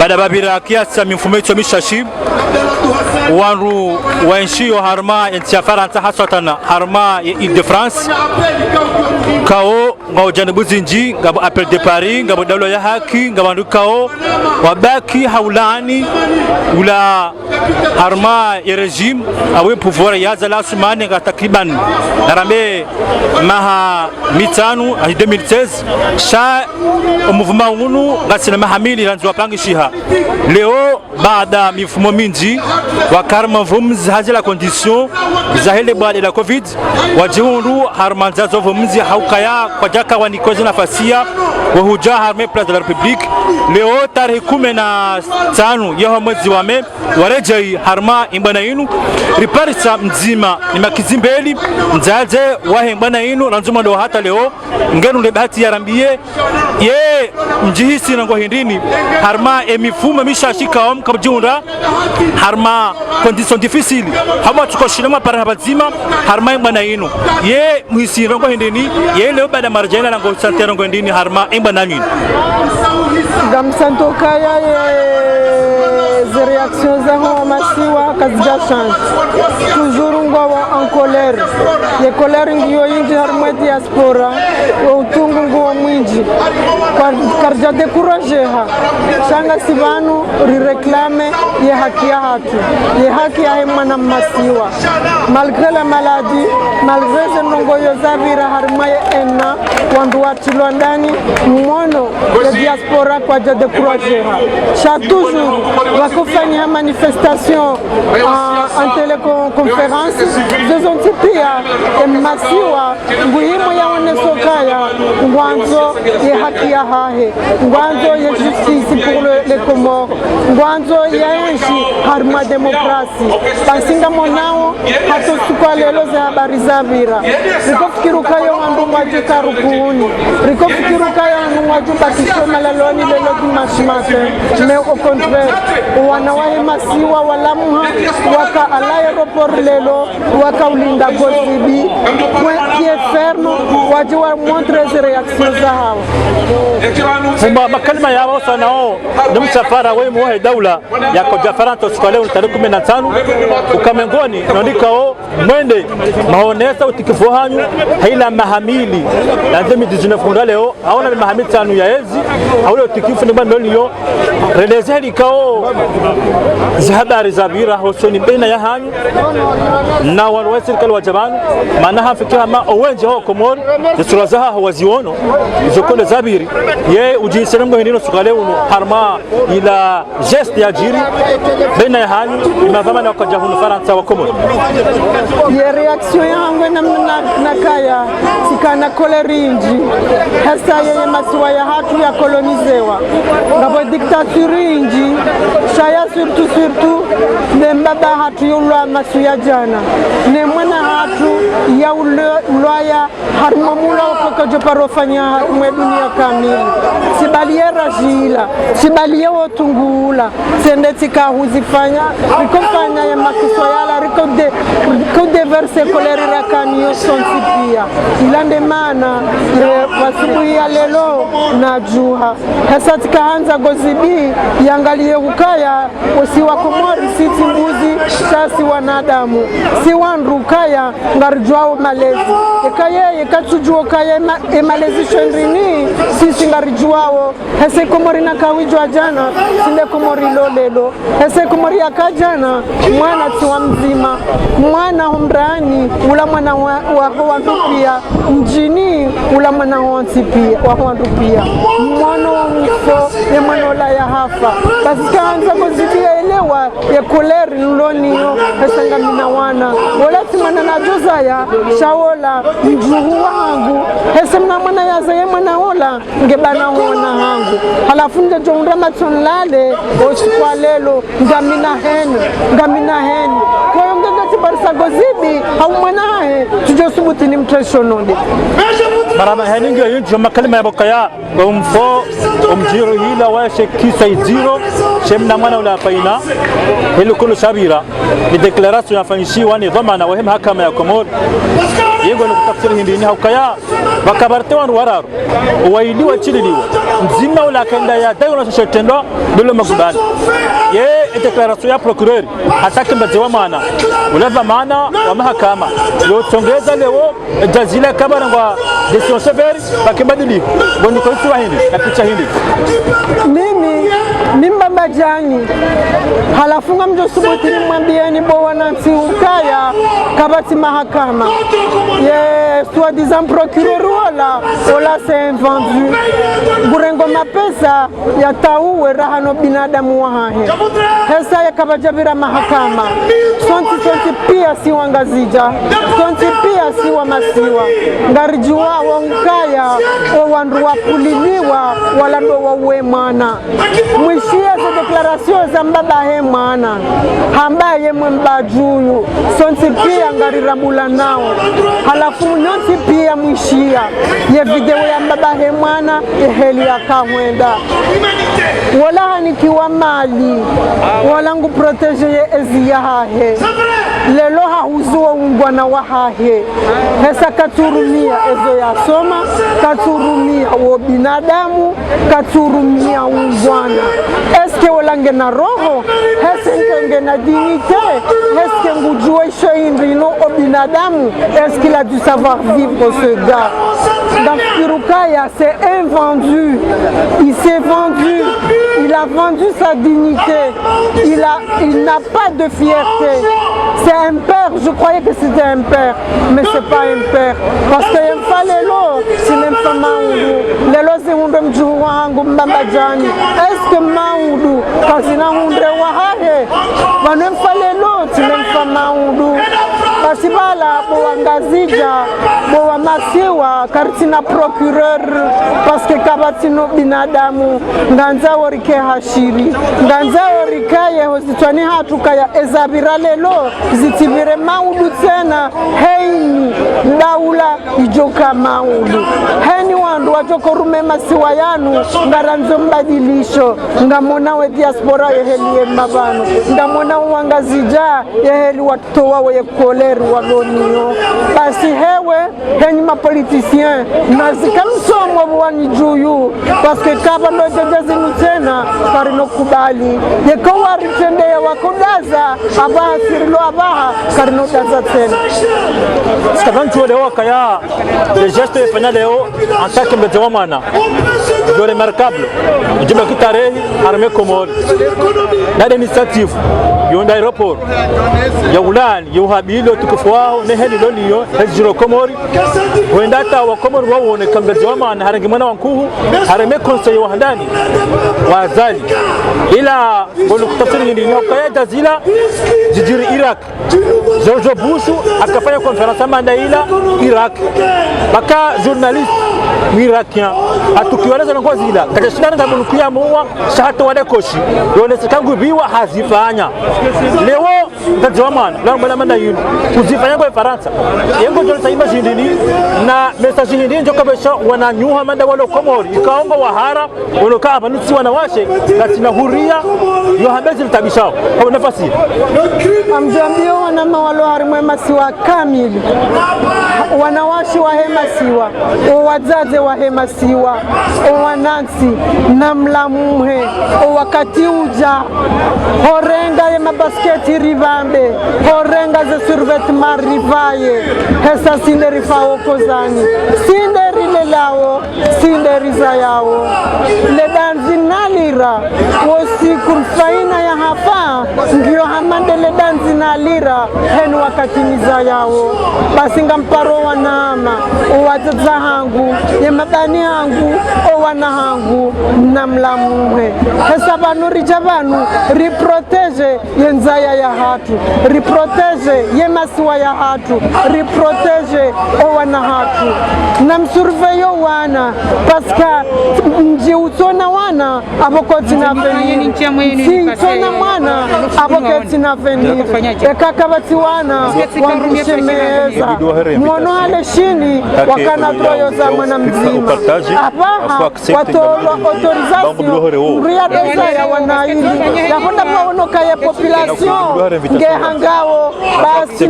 baada babira kiasi mifumo yetu mishashi wanru wanshio harma ya Faransa hasatan harma ya Ile-de-France kao ngao janibu zinji ngabo appel de Paris ngabo dawla ya haki ngabo kao wabaki haulani ula harma ya regime awe pouvoir ya zala sumani nga takriban narambe maha mitanu 2016 sha mouvement unu ngasina mahamili lanzwa pangishiha leo baada mifumo minji wakarma vumzi hazila condition zahele baada la covid wajihundu harmanzazo vumzi haukaya kwa jaka wanikozi nafasia wahuja harme place de la République leo tarehe 15 ya mwezi wa Mei warejai harma imbana inu riparisa mzima ni makizimbeli nzaje wahe imbana inu ranzuma ndo hata leo ngenu le bahati yarambie ye mjihisi nango hindini harma emifumo mishashika om kabjunda harma condition difficile hama tukoshilema para habazima harma imbana inu ye muhisi nango hindini ye leo baada marjana nango santero nango hindini harma imbana inu gamsanto kaya les réactions zao masiwa kazija change toujours ngwa en colère ye colère ngiyo yinji harma diaspora utungu ngwa mwinji karja décourager ha shanga sivanu ri réclame ye haki ya hatu ye haki ya mwana masiwa malgré la maladie malgré zenongo yo zavira harma ye enna wandu watilwa ndani mmono ya diaspora kwa ja décourager ha cha toujours wakufanya manifestation en téléconférence zezontipia masiwa nguimo ya onesokaya ngwanzo ye haki ya hahe ngwanzo ye justice pour les Comores ngwanzo ya enshi harma demokrasi pasinga monao hato sukwa lelo za habari za vira rikofikiruka yo andu mwaje karukuni rikofikiruka yo andu mwaje batisho malaloni lelo dimashimate mais au contraire wanawahi masiwa walamuha waka ala aéroport lelo waka ulinda gozibi qui est ferme waje wa montre les réactions za hawa fumba makalima yao sanao dumsafara wewe mwa daula ya koja Faransa sikaleo tarehe 15 ukamengoni nondikao mwende maonesa utikifuhanyu haila mahamili lazima dijinafunda leo haona mahamili tanu ya ezi haule utikifu ni bandoni yo relezeli kao zahabari zabira hosoni baina ya hanyu na wanaweza serikali wa jamani maana hafikia ma owenje ho Komori zisurazaha hawaziono izokole zabiri ye ujiselemgo hindino sukaleo harma ila geste ya jiri baina ya hanyu imavamana wakaja hunu Faransa wa Komori ye reaction yangu na kaya sikana kolerinji hasa yeye masiwa ya hatu ya kolonizewa ngabo dictature inji shaya surtout ne mbaba hatu yulwa masuya jana ne mwana hatu ya ulwaya harumamula ukokojo parofanya mwe dunia kamili sibaliera jila sibalie wotungula sendeti ka huzifanya rikofanya ya makiswayala riko deverse kolere rakaniyo sonsipia ilande mana wasibu ya lelo na juha hasa tikaanza gozibi yangalie ukaya usiwa Komori siti mbuzi shasi wanadamu si wanrukaya ngarijwao malezi ekaye ekatujua kaya malezi shondrini sisi ngarijwao hese Komori na kawijwa jana sinde Komori lolelo hese Komori yakajana mwana tiwa mzima mwana homrani ula mwana wa ndupia mjini ula mwana wa ndupia mwana wa mfo ya mwana ola ya hafa basi kaanza kuzidia elewa ya koleri nuloniyo hesanga mina wana wala timana na jozaya shaola mjuhu wangu hese mna mwana ya zaye mwana ola ngebana hona hangu halafu nje jongra matonlale oshikwa lelo ngamina heni kwa hiyo ngegati barisa gozibi hau mwana hae tujosubuti ni mtreshonondi marama heni ngiyo yunju makalima ya bokaya umfo umjiro hila wa shekisa iziro shemna mwana ula paina hilo kulu shabira ni declaration yafanyishiwa ni dhamana wa mahakama ya Komori yengo ni kutafsiri hindi ni haukaya bakabarte wanu wararu wailiwa chililiwa mzima ula kenda ya dayo na shetendo dole magubani ye declaration ya procureur atake mbazewa maana ulava maana wa mahakama yo tongeza leo jazila kabara ngwa decision severe bakibadili boni kwa hiyo hindi na picha hindi mimi Mbamba Jani halafunga mjo subuti ni mwambieni bo wanansi ukaya kabati mahakama ye soi-disant procureur wala c'est vendu gurengo mapesa ya tauwe rahano binadamu wahahe hesa ya kabajabira mahakama sonti pia si wangazija sonti pia si wa masiwa ngarijua wangkaya wandu wapuliliwa wala ndo wawe mwana mwishia za deklarasyon za mbaba he mwana hambaye mbajuyu sonti pia ngarirabula nao halafu nyonti pia mwishia ye video ya mbaba he mwana eheli ya kahwenda wala hanikiwa mali wala ngu protege ye ezi ya hahe lelo hauzuwa ungwana wa hahe hesa katurumia ezo ya soma katurumia wo binadamu katurumia ungwana eske walange na roho hese na dignité eske ngujue shoindino o binadamu eske il a du savoir vivre ce gars dans Kirukaya c'est invendu il s'est vendu il a vendu sa dignité il n'a pas de fierté c'est un père je croyais que c'était un père mais c'est pas un père parce que il fallait l'eau c'est même pas maundu lelo c'est unde mjuu wangu Mbamba Jani est-ce que maundu kasina unde wahahe wanemfale l'eau c'est même pas maundu basi bala bo wangazija bo wamasiwa kartina procureur parce que kabatino binadamu nganza worike hashiri nganza worikaye hositwani hatukaya ezabira lelo zitibire maudu tena heini daula ijoka maudu heni wandu wajokorume masiwa yanu ngaranzo mbadilisho ngamona we diaspora yehelie mabano ngamona wangazija yeheli watoto wawe yekoleru walonio basi hewe heni mapoliticien nazikamsomo wani juyu parce que kaba ndo jejezinu tena karino kubali yekowa ritende ya wakudaza abaha sirilo abaha karino daza tena skavantu leo kaya le geste efanya leo en tant que mbezewa mana de remarquable juma kitare armée Comore na initiative yonda aéroport ya ulani yuhabilo tukufwao ne heli loniyo hejiro Comore wenda ta wa Comore wawone kambezewa mana harangi mwana wankuhu armée conseil wa handani wazali ila bolu kutafsiri ni kaya jazila jijiri Iraq George Bush akafanya konferensa mandaila Iraq baka journalist Irakien atukiweleza na ngozi ila takashindana na mulukia muwa shahato wade koshi yone sekangu biwa hazifanya leo tajamana la mbala manda yinu kuzifanya kwa Faransa yengo jona saimba jindini na message hindi njoka besha wananyuha manda walo Komori ikaomba wahara waloka abanutsi wanawashe katina huria yohabezi tabishao kwa nafasi amjambio wanama walo harimwe masiwa kamili wanawashi wa hemasiwa wazaze wa hemasiwa wanansi na mlamuhe wakati uja horenga ye mabasketi rivambe horenga ze survetma rivaye hesa sinderi fao kozani sinderi lelao sinderi zayao le danzi nalira wosiku faina ya hapa ndio hamande le danzi nalira henu wakati nizayao basi ngamparo wanama wazaza hangu ye mabani hangu wana hangu na mlamuhe hesa banu rijabanu riprotege yenzaya ya hatu riprotege ye masiwa ya hatu riprotege wana hatu na msurveyo wana paska nji utona wana abokoti na veni si utona mwana abokoti na veni ekaka batiwana wangishemeza mwono hale shini wakana droyo za mwana mzima abaha watolo autorisation mria desaya wanaili yakunda paonoka ya population ngehangao basi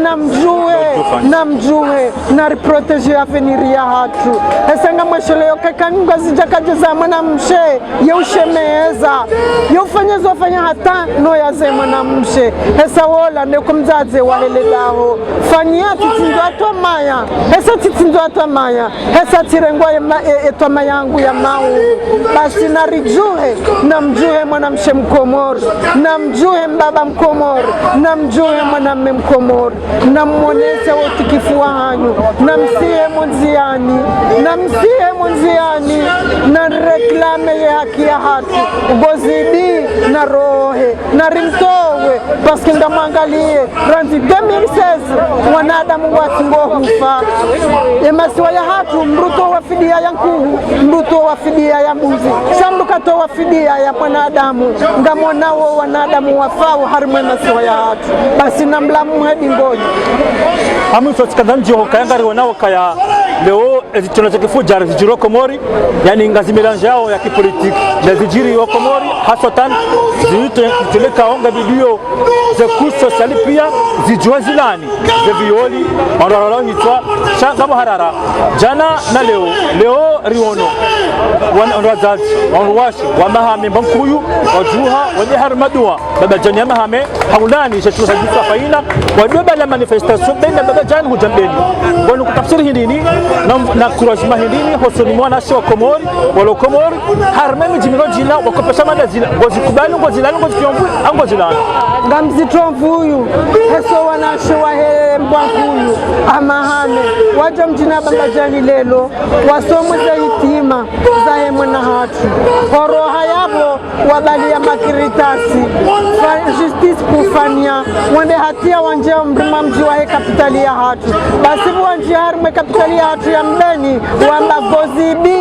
namjue na riprotege avenir ya hatu esanga mwesheleyo kekanga zijakaje za mwana mshe yeushemeza yeufanyeza wafanya hata no ya ze mwana mshe esa wola neko mzaze waheledaho fanyia titindo atomaya esa titindo atomaya esa tirengwa etoma yangu ya mau basi narijue namjue mwana mshe mkomori namjue mbaba mkomori namjue mwana mme mkomori namwonese utikifu wa hanyu namsihe munziani na reklame ye haki ya hatu ugozidi na rohe na rimtowe paske ndamwangalie ranzi 2016 wanadamu wati ngohufa emasiwa ya hatu mruto wa fidia ya nkuhu mruto wa fidia ya mbuzi shamrukato wa fidia ya mwanadamu ngamonawo wanadamu wafao harimwe masiwa ya hatu basi namlamu hedi ngoji amu sotikadhanji hokayangari wanao kaya leo tunachokifuja zijiro Komori yani ngazimelange yao ya kipolitiki na zijiri wa Komori hasatan zituleka onga video za kusociali pia zijua zilani za violi wanarala nitwa shanga harara jana na leo riono wanwazazi wanwashi wa mahame mbankuyu wajuha wale harmadua baba jani ya mahame haulani shachua sajisa faina wadweba la manifestation benda baba jani hujambeni wanu kutafsiri hindini na kurajima hindini hosoni mwana shi wa Komori walo Komori harme mijimiro jina wakopesha mada zila ngozi kubali ngozi lani ngozi kiyombu ngozi lani ngamzi tromvuyu heso wanashe wa hele mbankuyu amahame waja mjina baba jani lelo wasomu za hitima za hemwe na hatu horoha yabo wabali ya makiritasi justice kufanya wende hatia wanjea mrima mji wa he kapitali ya hatu basi wanjea harimwe kapitali ya hatu ya mbeni wamba gozibi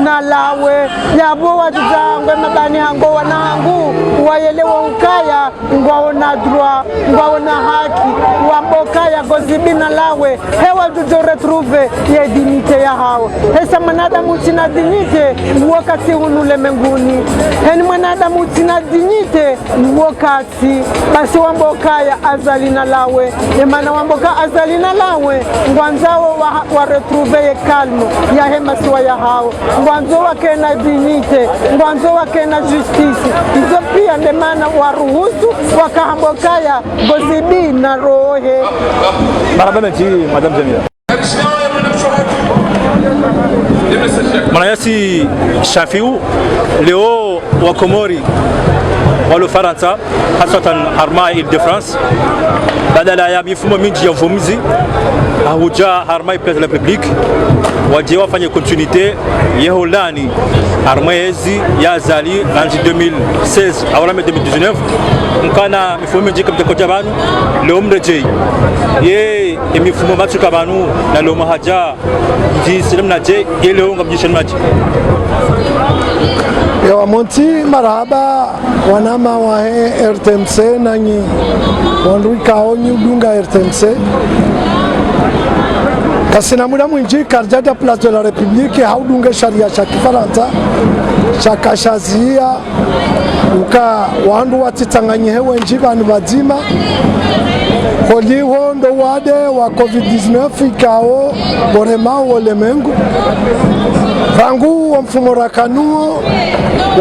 na lawe yabo wajizangwe mabani hango wanahangu wayelewa ukaya ngwaona droit ngwaona haki wambokaya gozibi na lawe hewa jujo retrouve ye dignite ya hao hesa mwanadamu tina dignite wakati hunule menguni heni mwanadamu tina dignite wakati basi wambokaya azali na lawe emana wamboka azali na lawe ngwanzao wa retrouve ye kalmo ya hema siwa ya hao ngwanzo wake na dignite ngwanzo wake na justice hizo pia ndemana waruhusu wakahambokaya gozibi na rohe barabara ji madam Jamila Manayasi Shafiu leo wa Komori walo Faransa hasatan harma Ile-de-France badala ya mifumo mingi ya uvumzi ahuja harma Place de la République waje wafanye continuité yeholani harma hizi ya zali rangi 2016 awala 2019 mkana mifumo mingi kama koja banu leo mreje ye mifumo matuka banu na leo mahaja di silemna je leo ngamjisha maji Ewa monti marhaba wanama wa RTMC nanyi wanduika onyu dunga RTMC kasina muda mwinji karjada Place de la République haudunge sharia cha Kifaransa chakashazia uka wandu watitanganye hewe nji banu bazima koliho ndo wade wa COVID-19 ikao borema ulemengu rangu wa mfumo rakanuo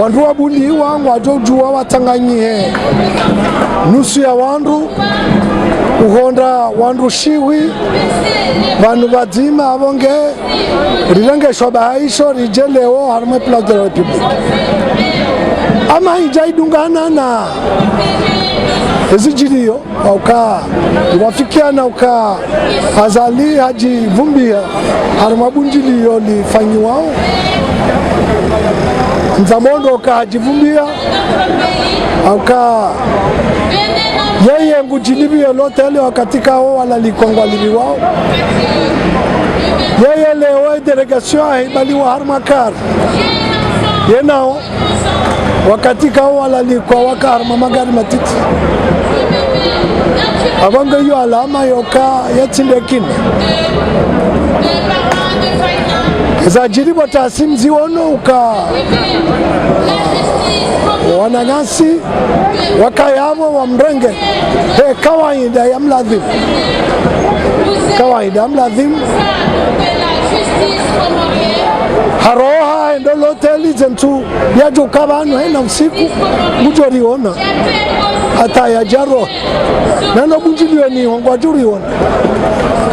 wandu wabuliwa wajojua watanganyihe nusu ya wandu uhonda wandu shiwi vandu vadzima avonge rilengeshwa bahaisho rijeleo harme Place de la République ama hijaidungana na ezijiliyo auka wafikiana uka azali haji vumbia harumabunjiliyo lifanyiwao nzamondo ka hajivumbia auka yeye ngujilibiyo lote leo katika hao wala likongwa libiwao yeye leo delegation haibaliwa harmakar yenao wakati kao walalikwa wakaharma magari matiti abanga hiyo alama yoka yatindekine zajiribu tasimu ziono uka wananyasi wakayamo wa mrenge kawaida ya mladhimu haroha endo loteli zentu yajuka bantu hena usiku mujoriona hata ya jaro nano bunjilioni hongwa juriona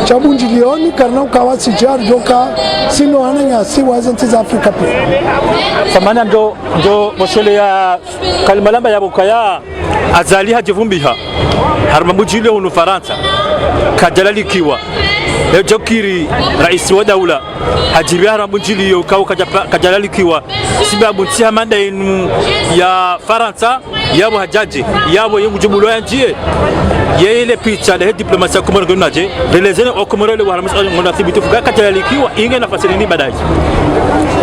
cha bunjilioni karna ukawasi jar joka sino ananyasi wazanti za Afrika pia samana ndo moshele ya kalimalamba ya bukaya azaliha jivumbiha harma bunjilio unu Faransa kajalalikiwa Jokiri rais wa daula hajibia harma bunjilio kau kajalalikiwa sababu ntia manda inu ya Faransa yabo hajaji yabo yengu jumulo ya njie yele picha le diplomasia kumoro gonaje relezene okumoro le warama ngona thibitu fuka kajalalikiwa inge nafasi nini badaji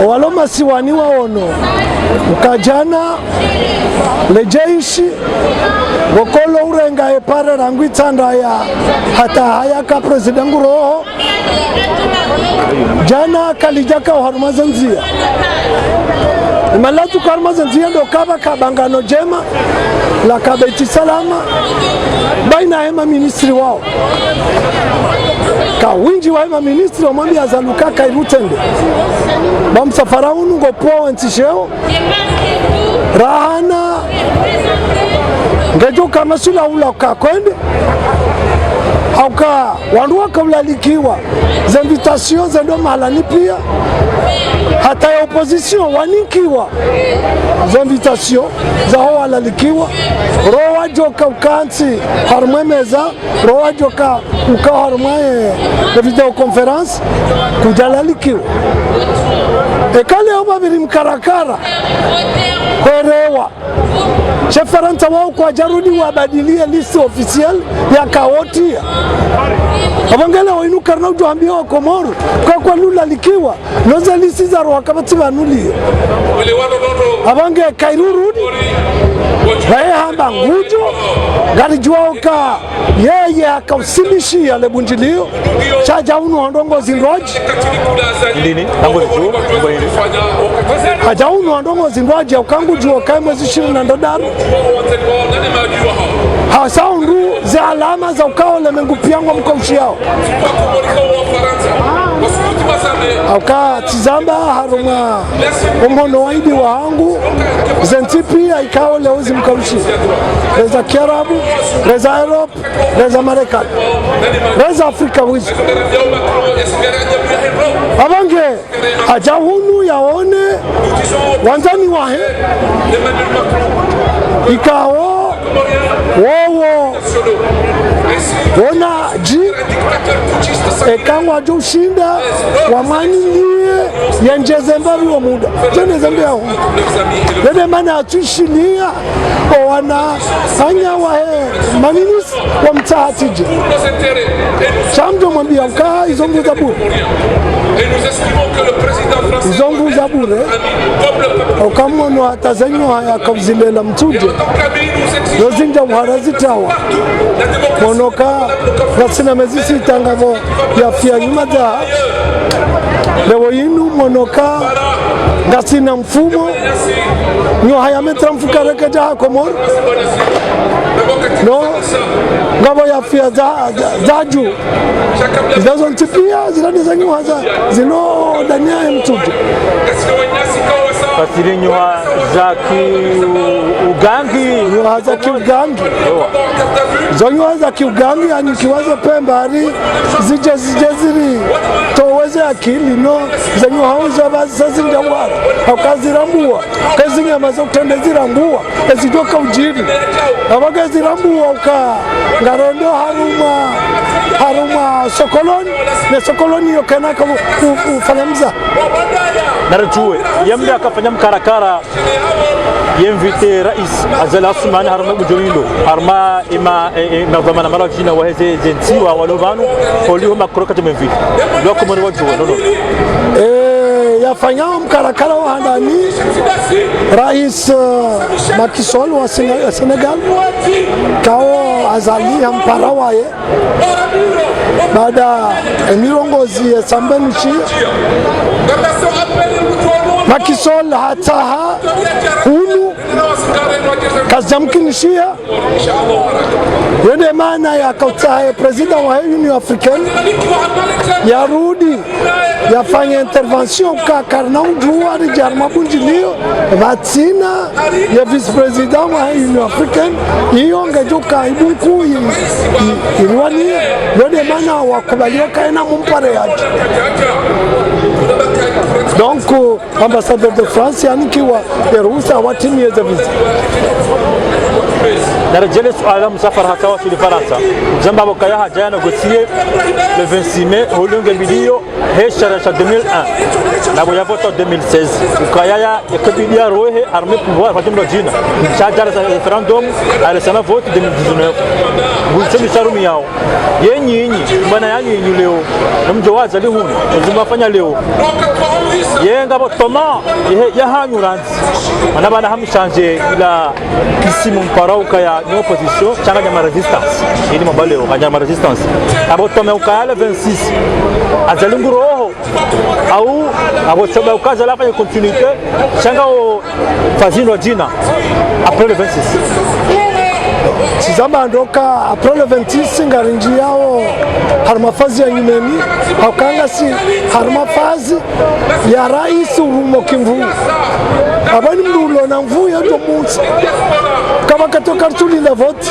waloma siwani waono ukajana lejeishi gokolo urenga epare rangu itanda ya hata haya ka president nguroho jana kalijaka uharuma zanzia imalatu karma zanzia ndo kaba kabangano jema la kabeti salama baina hema ministri wao ka winji wa hema ministri wa mambi azaluka kairutende bamsafara unu gopo wentisheo rahana ngejo kama sula ula ukakwende auka wandu wakaulalikiwa za invitation za ndo mahalani pia hata ya opposition wanikiwa za invitation za ho walalikiwa rowa joka ukansi harumwe meza rowa joka uka harumwe video conference kujalalikiwa ekale oba biri mkarakara kwerewa Shefaranta wao kwa jarudi wabadilie list official ya kaotia abangala wainu karna utuambia wa Komoro kwa nula likiwa noza lisi za roha kabati vanuli abange kairurudi bae hamba ngujo gari juoka yeye akausimishia ya lebunjilio chaja unu ondongo zindoji nini nango zijo haja unu ondongo zindoji ukangu juo kai mwezi 20 hasaundu za alama za ukao lemengu piangwa mkaushi yao auka tizamba haruma umono waidi wa hangu zentipi ya ikao leuzi mkaushi reza Kiarabu, reza Europe, reza Marekani, reza Afrika wizi abange ajahunu yaone wanzani wahe ikao wowo wona ji ekangwa jushinda wamanyingie yenjeze mbavi wa muda tene zembe yao lede mana atushilia o wana sanya wahe maninis wa mtahatije chamdo mwambia ukaa izongu za bure izongu za bure ukamono hatazenyo haya kauzilela mtuje yozinja uharazitawa monoka nasina mezisi itangavo ya fia nyuma za lewo yinu monoka ngasina mfumo nyo haya metra mfukareke jaha Komoro no ngabo ya fia zaju zazo ntipia zilani za nyuha zino dania ya mtuje fasiri nyuha zaki ugangi nyuha zaki ugangi zonyo za kiugangi yani kiwazo pembari zije ziri toweze akili no zenyo hauza basi sasa ndawara akazirambua kazi nyama za utende zirambua ezidoka ujiri abaga zirambua uka ngarondo haruma sokoloni na sokoloni yokana kama ufanyamza narajue yamda akafanya mkarakara yemvite rais Azali Assoumani harma bujorilo harma ima zamana mara jina waheze jentiwa walobanu polio makroka tumemvite loko mwana wajua no yafanya mkarakara wa handani Rais Macky Sall wa Senegal kao azali hampara waye baada emirongozi esambenushi Macky Sall hataha hunu kazamkinishia yende maana ya kautahe president wa Union Africaine yarudi yafanya intervention ka karna ujua ni jarma bunjilio vatsina ya vice president wa Union Africaine hiyo ngejuka ibunku iliwani yende maana wakubalia kaina mumpare yake. Donc ambassadeur de France yanikiwa yaruhusa watimize visa. Narejele suala msafara hatawa fili Faransa jamba bokaya haja négocier le 26 mai au longue milieu heshara 2001 na boya voto 2016 ukaya ya kabilia rohe armée pouvoir fatimlo jina chaja la référendum ala sana vote 2019 bulsemi sarumi yao yenyi bana yanyi leo mjowaza lihuni uzimafanya leo yenga botoma ya hanyuranzi anabana hamshanje ila kisimu mparauka ya ni opposition changa ya resistance ili mabaleo kanya resistance abotoma ukaya 26 azalunguroho au abotoma ukaza la fanya continuité changa o fazino jina après le 26 Sizamba ndoka après le 26 ngarinji yao harmafazi ya nyumeni haukanga si harmafazi ya rais urumo kimvu abani mdulo na mvu ya domuzi kama katoka tulinda vote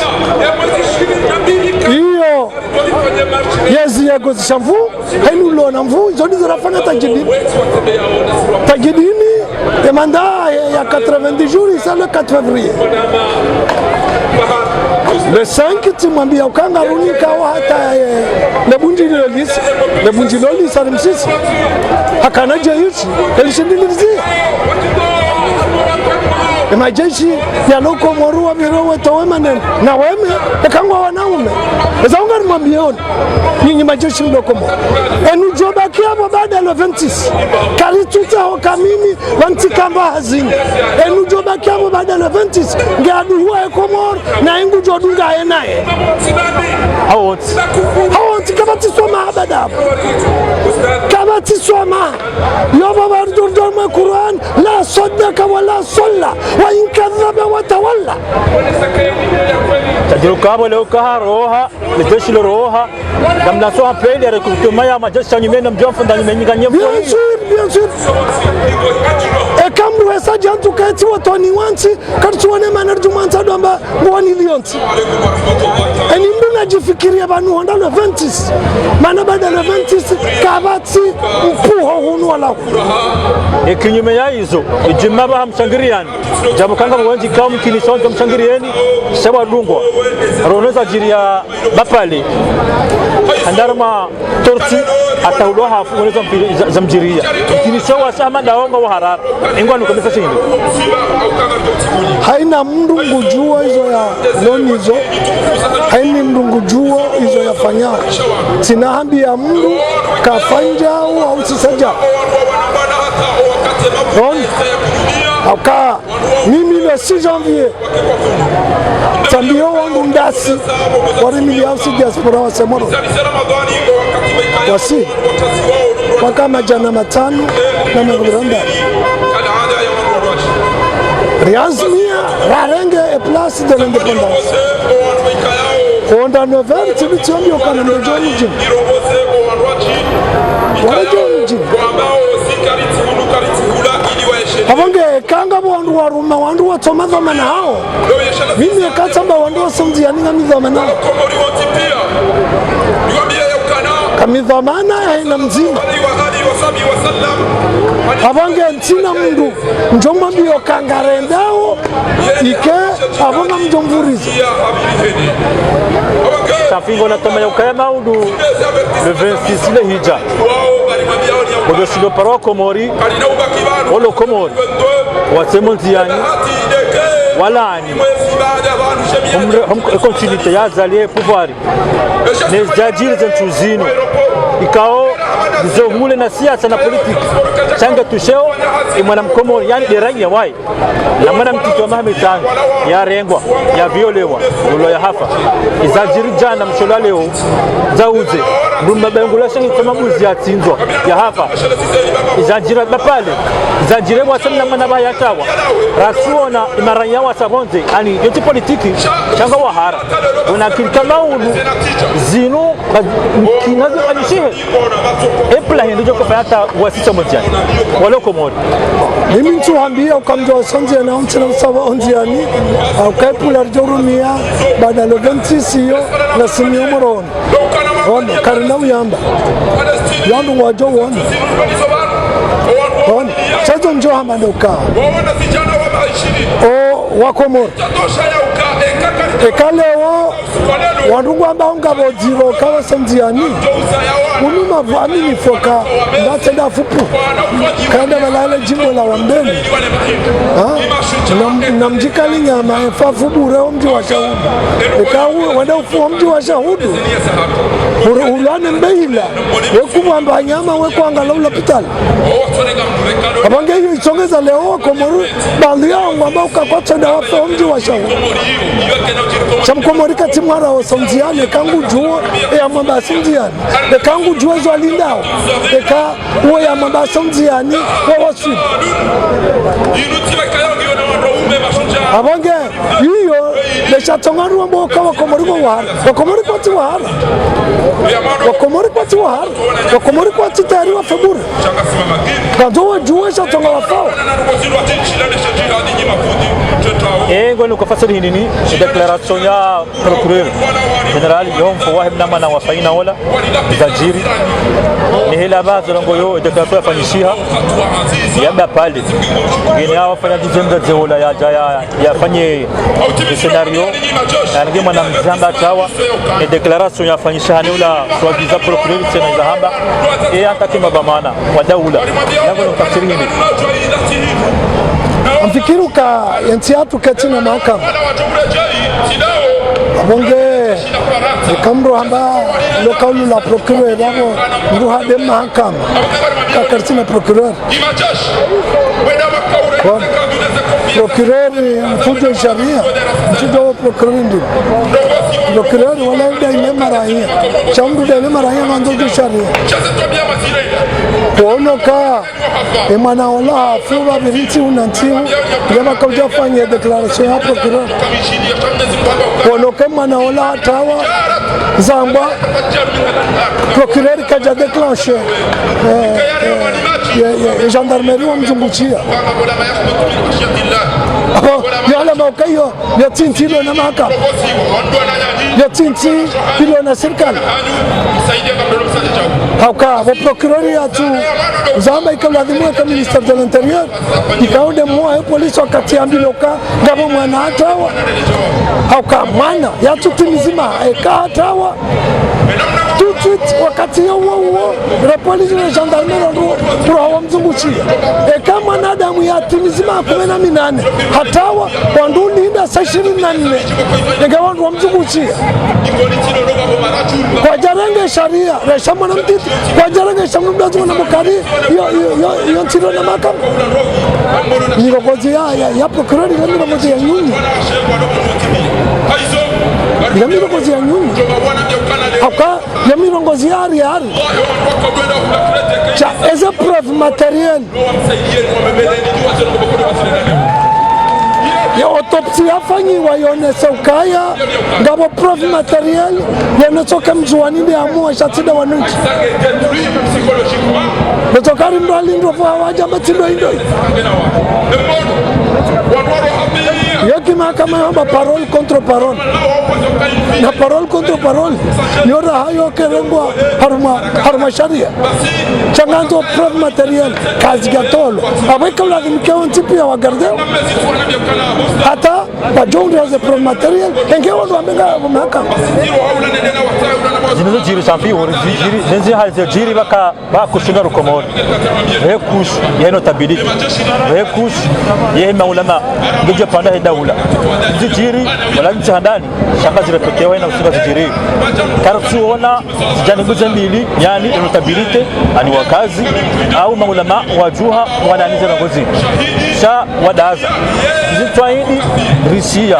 hiyo yezi ya gozi shamvu hainu lo na mvu zoni zarafanya tagidini et mandat ya 90 jours ça le 4 février le 5 timwambia ukanga runika hata le bunjiloli sarimsisi hakana jeshi elishindilizia majeshi ya loko morua mirowe tawemanen na weme ekangwa wanaume ezaunga nimwambioni nyinyi majeshi mloko mo enu jobaki hapo baada ya 26 karituta hokamini wantikamba hazini enu jobaki hapo baada ya 26 ngadu huwa ekomor na ingu jodunga enaye hawoti kabati soma abada hapo kabati soma yoba bardurdorma Quran la saddaka wala salla wa in kadhaba wa tawalla tajirukabo leo kaharoha lejeshi roha gamla so appel ya recrutement ya majeshi nyumeni mjomfu ndani menyinganye bien sûr e kamru esa jantu kati watoni wanti kartuone manarjumanta domba ngwani lionti eni mbuna jifikiria banu honda le 26 mana bada le 26 kabati mpuho hunu wala kinyume ya hizo ijimaba hamshangiriani jamukanga mwenji kama kinisonga mshangirieni sawa lungwa roneza jiria bapali andarma torti ataulo hafu unaweza zamjiria kinisawa sama daonga wa harara ingwani kabisa chini haina mndungu jua hizo ya lonizo haini mndungu jua hizo ya fanya sinahambi ya mndu kafanja au sisaja aka mimi le 6 janvier tambio wangu ndasi wari miliausi diaspora wa Semoro wasi waka majana matano na maguranda riazmia rarenge e place de l'indépendance onda novembre tibitiombio kana mjoni jini wajoni jini Abonge kanga wandu waruma wandu watoma dhamana hao mimi katamba wandu wasumzi yaninga midhamana kamidhamana haina mzima Abonge ntina mndu njoma mbio kangarendao ike abonga mjomvuriza Safingo na toma yokaya maudu le 26 le hija Odo silo paro komori Olo komori Wasemonzi yani Walani Continuité ya zalie pouvoir Les jadjils zentuzino Ikao zongule na siasa na politiki changa tusheo imwana mkomo yani deranya wai na mwana mtito Mohamed Tang ya rengwa ya violewa ulo ya hafa izajiri jana mshola leo zauze ndumba bengula shangi tamabuzi ya tinzwa ya hafa izajira bapale izajire mwasamna mwana baya tawa rasuona imaranya wa sabonze ani yoti politiki changa wa hara unakilkama ulu zinu kinazi anishihe epla hindujo kwa hata wasisa mojani waloko mod mimi ntuambia ukamjua sonje na untina usaba onjiani au kaipula jorumia baada lo 26 na simio moron ono karina uyamba yandu wajo wono ono sajo njo hamandoka o wakomor ekalewo wandugu ambao ngabo jiro kawa sanjiani unuma vamini foka ndatenda fupu kanda balale jimbo la wambeni na mjikali nyama efafu bure mji wa shahudu ekawu wanda ufu mji wa shahudu ulane mbehila wekumwamba nyama wekwanga la ulapitali abange hiyo isongeza leo wakomoru bali yao ambao ukakwatenda wafe mji wa shahudu chamkomorika timwara osonjiane kangu juo ya mamba sonjiane kangu juo zo alindao eka uwe ya mamba sonjiane wa wasu abange hiyo lesha tongaru ambo kawa komoriko wahara wakomoriko ti wahara wakomoriko ti wahara wakomoriko ti tayari wa febure kadoa juo sha tonga wafao ego no kafasiri nini declaration ya procureur general yom fawahib namana wa faina wala zajiri ni hela baadhi longo yo declaration yafanyishiha yaba pale ngine hawa fanya dijembe zeola ya jaya yafanye scenario yani mwana mzamba tawa ni declaration yafanyishiha ni ula swagiza procureur tena zahamba hata kima bamana wa daula yango no kafasiri nini mfikiru ka yantiatu katina mahakama abonge kamro hamba lokaulu la procureur dabo nduhade mahakama ka katina procureur procureur mfujo sharia mfujo procureur ndio procureur wala ndio ile maraya chamdu ile maraya ndio sharia kuonoka emana wala fuba biriti unantiu yaba kauja fanya declaration ya procureur kuonoka emana wala tawa zamba procureur kaja déclencher gendarmerie wamzunguchia yala maukayo ya tintilo na mahakama ya tinti bilo na serikali hauka wa procureur ya tu zamba ikaladhimwa kama minister de l'intérieur ikaonde mwa polisi wakati ambiloka ngabo mwana hatawa hauka mwana ya tutimizima eka hatawa tout de suite wakati huo la polisi na gendarmerie ndio kwa mzunguchia eka mwanadamu ya timizima 18 hatawa wandundi inda 24 ngabo ndio mzunguchia kwa jarenge sharia resha mwana mtiti kwa jarenge shamu mdazo na mukari yo ntiro na makam nirogozi ya procureur ni nirogozi ya nyunyi ya nirogozi ya nyunyi aka ya nirogozi ya ari cha as a preuve matériel ya autopsie yafanyiwa yonesa ukaya ngabo preuve materiel yanotoka mjuani ndi amua shatida wanuchi notokari ndo alindo kwa waja matindo indo yoki mahakama yamba parole contre parole na parole contre parole yora hayo kerengwa harma sharia changanzo preuve materiel kazi gatolo abeka ulazimika ontipia wa gardeo hata wajongo ya preuve materiel engeo ndo amenga mahakama zinazo jiri sampi ori jiri zenzi halize jiri baka bakushunga rukomori rekush yeno tabidiki rekush yehe maulama ngije panda daula zijiri wala nchi handani shaka zirepekewa na usiba zijiri karasuona zijanibuze mbili yani notabilite ani wakazi au maulama wajuha wananiza na ngozi sha wadaza zitwaidi risia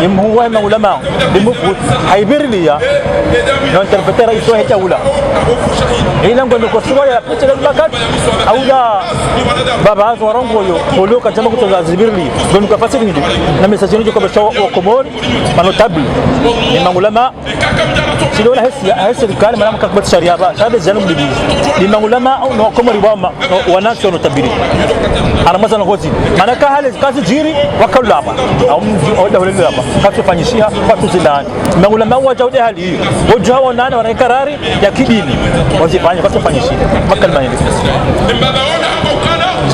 imhuwa maulama limufut haibirliya na interpretera iso heta ula ila ngondo kosuwa ya picha lakat au la baba hazo warongo yo polo kachama kutoza zibirli ngondo kafasiri ndio na message ndio kwa shawa wa komori manotable ni maulama sio hesi serikali maana mkakabati sharia ba sababu zanu mbibi ni maulama au na komori wama wanasio notabili ana mazana ngozi maana ka hali kazi jiri wakala hapa au dawla hapa kasifanyishia watu zilani maulama wajaude hali hiyo wajao nani wana karari ya kidini wazifanye kasifanyishia makalma hivi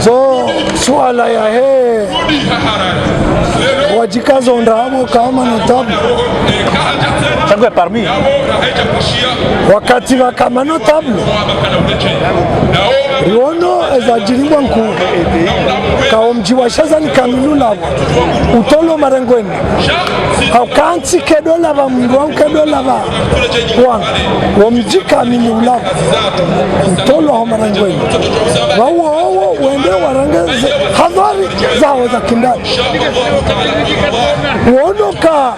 so swala ya he wajikazo ndamo kama notabu changu parmi wakati wa kama notabu riono ezajiriwa nku kao mji wa Shazani kamilula utolo marengweni au kanti kedola ba mndu au kedola ba wa mji kamilula utolo ho marengweni wao wende warangeze hadhari zao za kindani uonoka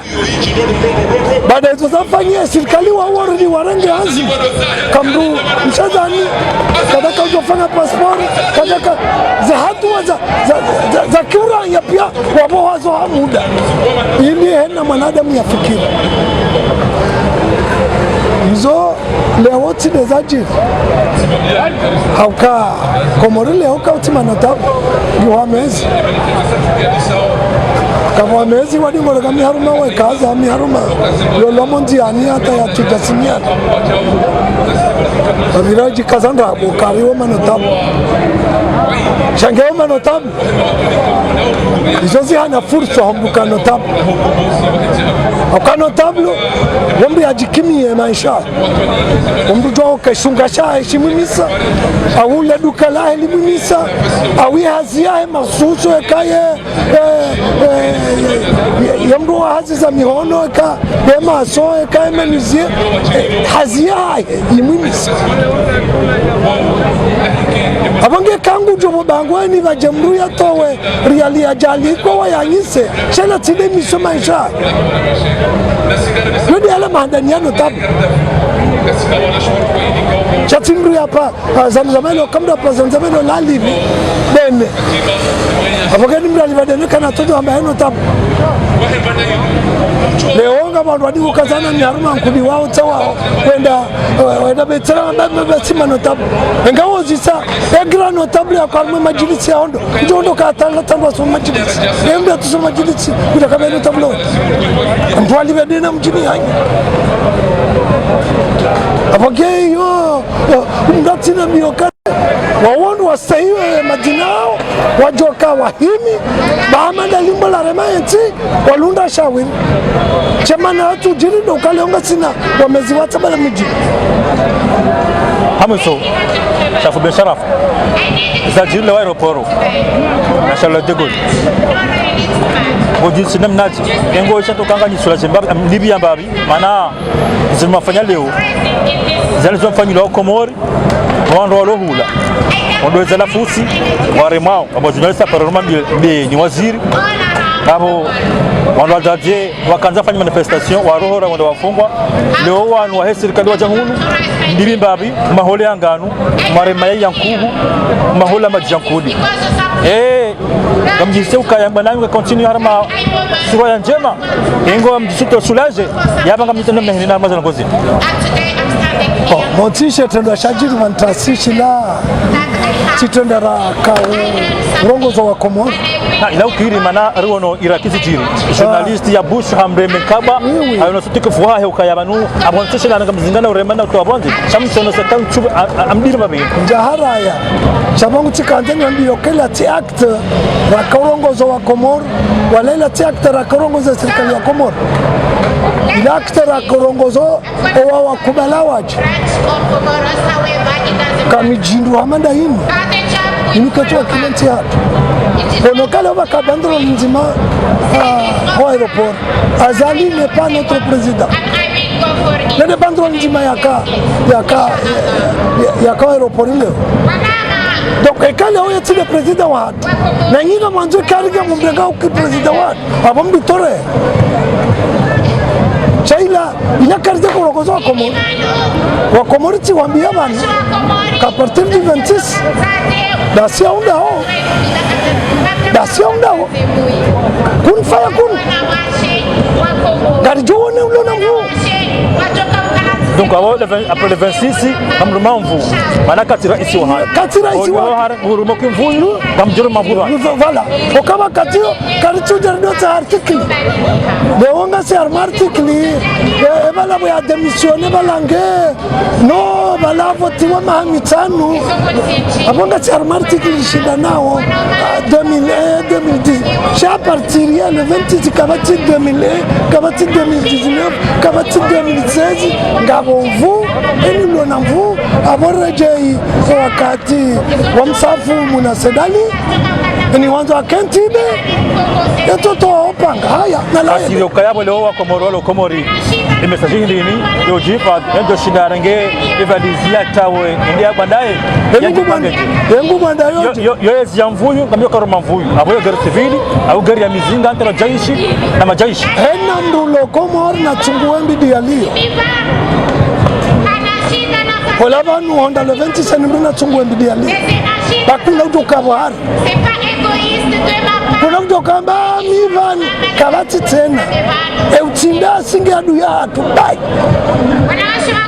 baada ya zafanyia serikali wa warudi warange hazi kamdu Shazani kadaka ujofanya pasipori kadaka za hatua za kiuranya pia wabohazo hamuda ili hena mwanadamu ya fikiri hizo leo tine za jiri hauka komori leo kauti manotabu yuhamezi kama mezi wadi ngoreka miharuma wekaza miharuma lolomo ndiani hata ya tutasimiana abiraji kazanda bukariwo manotabu shangeo manotabu izozi hana fursa hombuka notabu akanotabu wombi ajikimie maisha wombi jwa keshunga sha heshimimisa au le duka la elimimisa au hazia masuso ekaye yamdo hazi za mihono eka bema so eka emenizie hazia imimisa abange kangu jobo bangweni bajemru ya towe riali ajali ko wayanyise chela tide miso maisha nodi ala mahandaniano tabu chatimru hapa zamzameno kamda pa zamzameno la livi bene abageni mrali badene kana todo ambaye no tabu leonga bantu badi kukazana ni haruma nkubi wao tawa wenda betera mbema no tabu ngawo zisa egra no tabu ya kwa majilisi ya ondo katanga tangwa so majilisi embe tu so majilisi kutaka no tabu mtu alibedena mjini yangu abagei yo ngatina mioka wawonu wasahiwe majinao wajoka wahimi bahamada limbo la remaenti walunda shawini chemana watu jirindo ukaleonga sina wamezi watabala miji hamuso shafu ben sharafu za jirile wa aeroporo na Charles de Gaulle wajisi namnaji engo isha tokanga nyisula Zimbabwe Libya mbabi mana zimafanya leo zalizofanywa Komori wando walohula wando za lafusi waremao abo journalista paroma ni waziri abo wando wajaje wakaanza fanya manifestation warohora wando wafungwa leo wanu wa serikali wa jamhuri ndibi mbabi mahole anganu marema ya yankuhu mahola majankudi kamjise ukayamba nami continue harma suwa ya njema ingo mjisuto sulaje yabanga mtendo mehini na mazana ngozi motisha tendo shajiru mantasishi la chitendera ka urongozo wa Komori ila ukiri mana ruono irakizi jiri journalist ya Bush Hamre Mekaba ayo sotike fuha ukayabanu abontisha na ngamzingana uremana to abonzi chamsono sekan chu amdiri babe jaharaya chabangu tikandeni ambiyo kila ti act ra urongozo wa Komori wala ti act ra urongozo serikali ya Komori ila act ra urongozo wa kubalawaji kamijindu hamanda hini nimekatoa kilenti hatu Bonokale va kabandro nzima au aéroport. Azali n'est pas notre président. Le bandro nzima yaka aéroport leo. Donc ekale oyo ti le président wa. Na nyinga mwanzo kariga mumbenga ku président wa. Abom bitore. Chaila inakarida kurokoza wakomori. Wakomori ti wambia bana qu'à partir du 26 dasia undao kun faya kun gari jone ulona mvu. Donc après le 26 kamruma mvu mana katira isi wa hara ngurumo kimvu kamjuru mavura. Voilà okaba katio karichu jardo ta article de onga se arma article e bala ya démissionner balange no bala votiwa mahamitanu abonga se arma article shida nao 2001 2010 cha partir le 26 kabati 2001 kabati 2019 kabati 2016 ngabomvu enilo na mvu aborejei wakati wa msafu munasedali ni wanzo akentibe etoto opanga haya na la asilo kayabo leo wa komori imesajihi nini yo jifa endo shidarange evadizia tawe ndia bandaye yengu banda yo ya mvuyu ngamyo karoma mvuyu abo yo gari civili au gari ya mizinga antara jaishi na majaishi hena ndulo komori na chunguembi dialio Voilà, nous on dans le 26 na chunguembi dialio bakuna utokabo hari kuna kutokamba mivan kabati tena eutinda singe adu ya tubai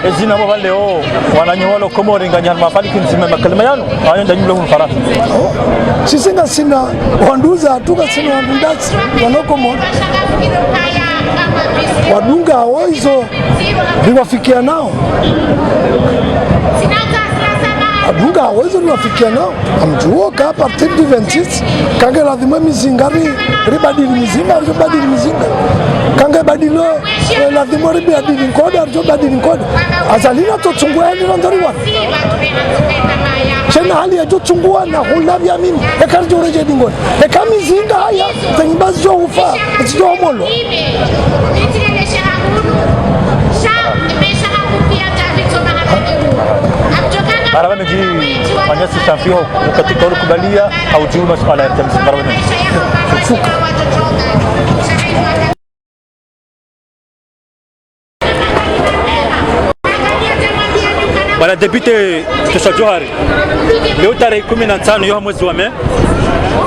ezina baba leo wananyowalo komori nganyana mafali kinzima makalima yanu ayenda nyulo mfarasi sisinga sina wanduza tuka sina wandundasi wanokomori wadunga hao hizo viwafikia nao adunga hawezo niwafikia nao amjuoka a partir du 26 kange lazima mizingari ribadili mizinga ribadili mizinga kange badilo lazima ribadili nkoda ribadili nkoda azalina tochungua hili ndori wa chena hali ya tochungua na hulavya mimi ekarjo reje dingoni ekamizinga haya zengibazi jo ufa jo molo Maraba meji manyasi champion katika kubalia au juu masuala ya tamsi maraba meji Bwana Depute Tosha Johari leo tarehe 15 ya mwezi wa Mei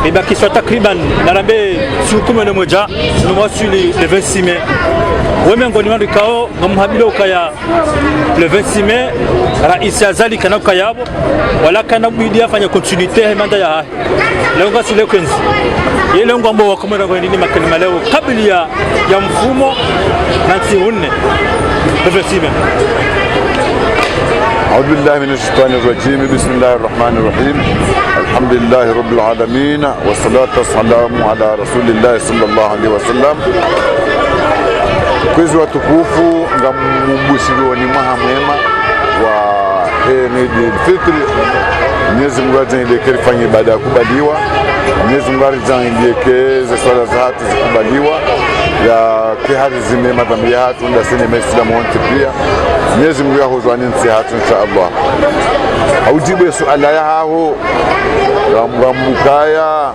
ibakishwa takriban narambe siku 11 mwezi le 26 Mei weme ngoni wandu kao ngamuhabilo kaya le 26 Mei rais Azali kana kayabo wala kana bidia fanya continuité ya manda ya leo ngasi leo kwenzi ile ngombo wa komera ngoni ni makalima leo kabla ya mfumo na tiunne le 26 Mei. أعوذ بالله من الشيطان الرجيم بسم الله الرحمن الرحيم الحمد لله رب العالمين والصلاة والسلام على رسول الله صلى الله عليه وسلم kwezi watukufu ngamubushirioni mwaha mwema wa Eid al-Fitr. Mwenyezi Mungu ajalie fanye ibada ya kubaliwa. Mwenyezi Mungu ajalie swala za hatu zikubaliwa ya kihari zime madhambi ya hatu nda sene Waislamu wote pia. Mwenyezi Mungu yahuzwani nsi hatu inshallah. Aujibu suala ya hao ngambukaya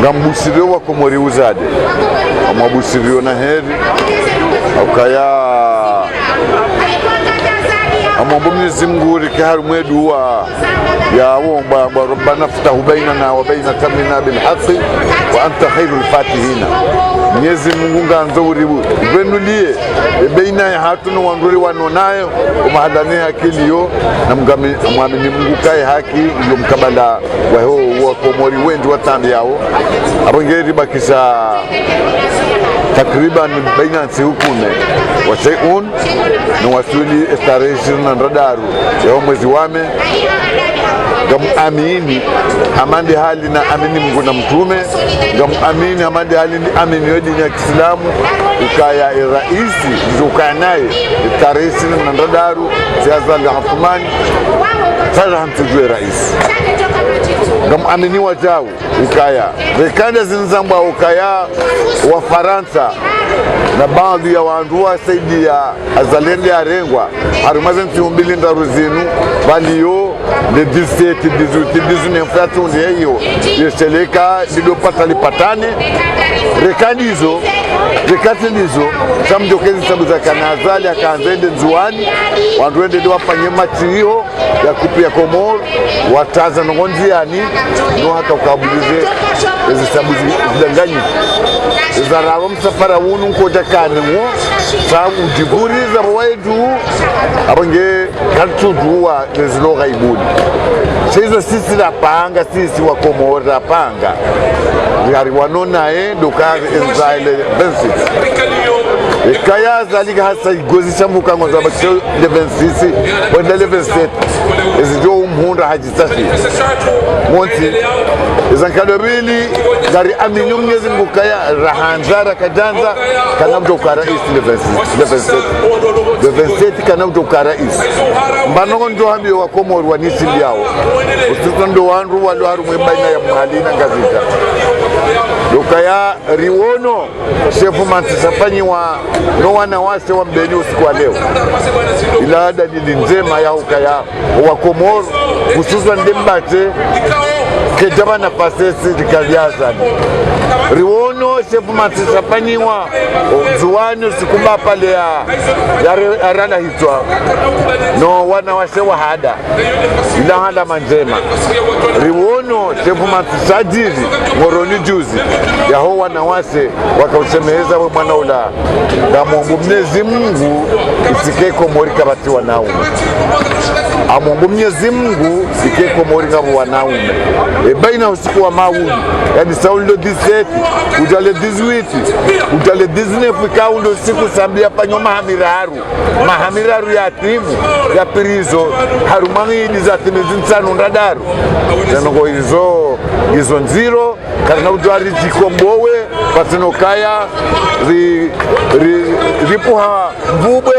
ngambusiriwa wa komori uzade amabusiriwa na heri ukaya amombo Mwenyezi Mungu rikihari mwedu wa ya womba rabbana ftahu bainana wa baina tamina bil haqqi wa anta khairul fatihina. Mwenyezi Mungu nganzuri venulie baina ya hatu na wanduri wanonayo umahadane akiliyo na mwamini Mungu kai haki ndio mkabala wa komori wengi watambi yao abongeri bakisha takriban baina ya hukume wa shay'un na wasuli estaration na radaru ya mwezi wame amini amandi hali na amini Mungu na mtume amini amandi hali ni amini wa dini ya Kiislamu ukaya raisi ukaya naye tarisi na radaru siasa ya Uthmani sasa hamtujue rais ngamuaminiwa jau ukaya rekanda zinzambwa ukaya wa Faransa na baadhi ya waandua saidi ya azalende ya rengwa harumazen tiumbili ndaruzinu valio le 17 18 19 fratundi hiyo yesheleka lidopata lipatane rekandi hizo samjokezi sabu za kanazali akaanzende nzuani wanduende ndi wafanye matirio ya kupia Komoro wataza nongonziani no hata ukabulize ezi sabu zidanganyi zararo msafara wunu nkoja kanenwo sabu ujiburiza mwaedu abange kaltuduwa neziloga ibuni Seizo sisi la panga, sisi wa Komoro la panga yari wanona dokazi enzaile bensi kaya zalika hasa igozi samuka ngoza bakisho de 26 wenda le 27 ezijo umhunda hajitsafi monti ezankadobili gari aminyum nyezi ngukaya rahanzara kajanza kana mtokara is le 27 kana mtokara is mbanongo ndo hambi wa Komoro wanisi byao usindo wandu walwaru mwebaina ya mhalina ngazika dokaya riwono shefu mantisafanyi wa no wana wase wa mbeni usiku wa leo ila dalili njema ya ukaya wa Komoro hususan ndembate kejaba na pasesi dikaliazani riwono shefu mantisafanyi wa zuwani usikumba pale ya arana hitwa no wana wase wa hada ila hada manjema riwono shefu mantisajiri moroni juzi yaho wana wase wakausemeheza we mwana ula ngamungu Mwenyezi Mungu isike Komori kabati wanaume amungu Mwenyezi Mungu isike Komori ngabo wanaume baina usiku wa mauni yani saulo 17 ujale 18 ujale 19 kaundo siku sambia panyo mahamiraru ya timu ya pirizo harumangini za timu zintsano ndadaru zanongo izo nziro kana udwari jikombowe patinokaya ripuha mbubwe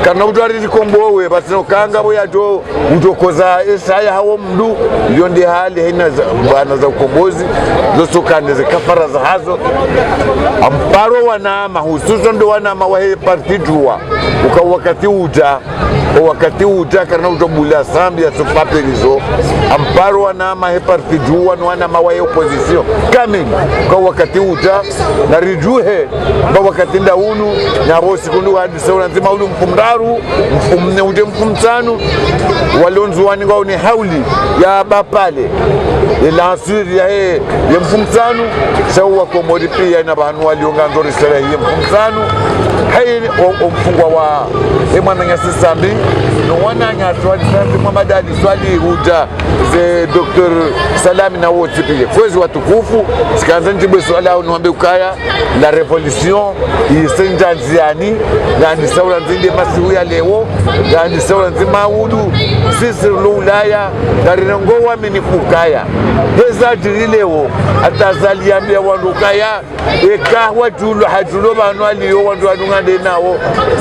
kana udwari jikombowe patinokanga boya do udokoza esaya hawo mdu ndio ndi hali haina bana za ukombozi zosokane zikafara za hazo amparo wana mahususo ndo wana mawahe partidua wakati uja kana utobula sambia sopapelizo amparo wana mahe partidua no wana mawahe opposition kaming kwa wakati uja na rijuhe kwa wakati ndaunu na bosi kundu hadi sauna nzima ulu mfumdaru mfumne uje mfumtanu walonzuani kwa ni hauli ya bapale ila asiri ya mfumtanu sawa Komori pia na banu walionga ndori sere ya mfumtanu hai mfungwa wa mwana nyasi sambi no wana nyatwa sambi Muhammad swali huja ze Dr. Salami na wote pia kwezi watukufu sikaanza njibu swala au niambie ukaya la revolution isenja nziani na ni sawa nzinde masihu ya leo na ni sawa nzima udu sisi Ulaya na rinongo wa minifukaya heza dileo atazaliambia wandukaya eka watulo hajulo banu aliyo wandu adungande nawo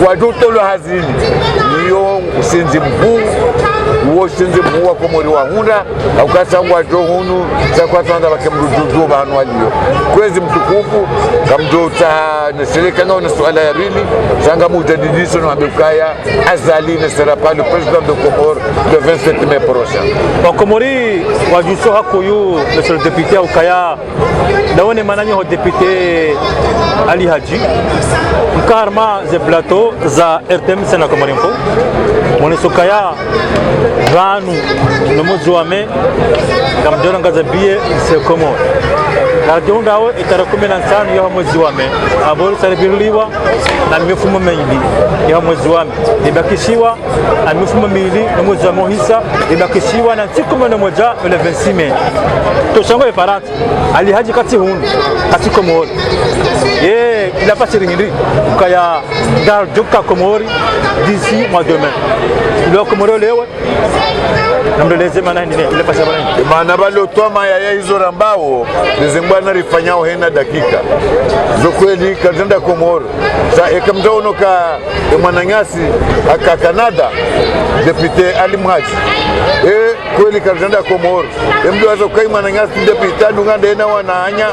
wadutolo hazini niyo usinzi mkuu usinzi mkuu wa Komori wa hunda ukasangwa hunu zakwatanga bakemrududu banu aliyo kwezi mtukufu kamjota neseleka na swala ya bili sanga mujadidiso no abukaya azali ne sera le président de Comore le 27 mai prochain wa Komori wa juso hakoyu monsieur le député ukaya daone manani ho député Ali Haji mkarma ze plateau za RTM sana Komori mpo monisokaya vanu no mozuame kamdona ngazabie se Komori radio ndao itarakumena sana ya mwezi wa me aboro saribirliwa na mifumo mengi ya mwezi wa me ibakishiwa na mifumo mingi na mwezi wa mohisa ibakishiwa na siku moja le 26 mai to shango eparati Ali Haji kati hunu kati Komori il a passé ringiri kaya dar joka Komori d'ici mois de mai le Komori lewe namdeleze mana nini ile pasa bana maana balo toma ya hizo rambao nizengwana rifanyao hena dakika zo kweli kazenda Komoro sa ekamdono ka mwananyasi aka Canada député Ali Mhaji kweli karzenda Komoro emdu wazo kai mananyasi ndepita dunganda ena wananya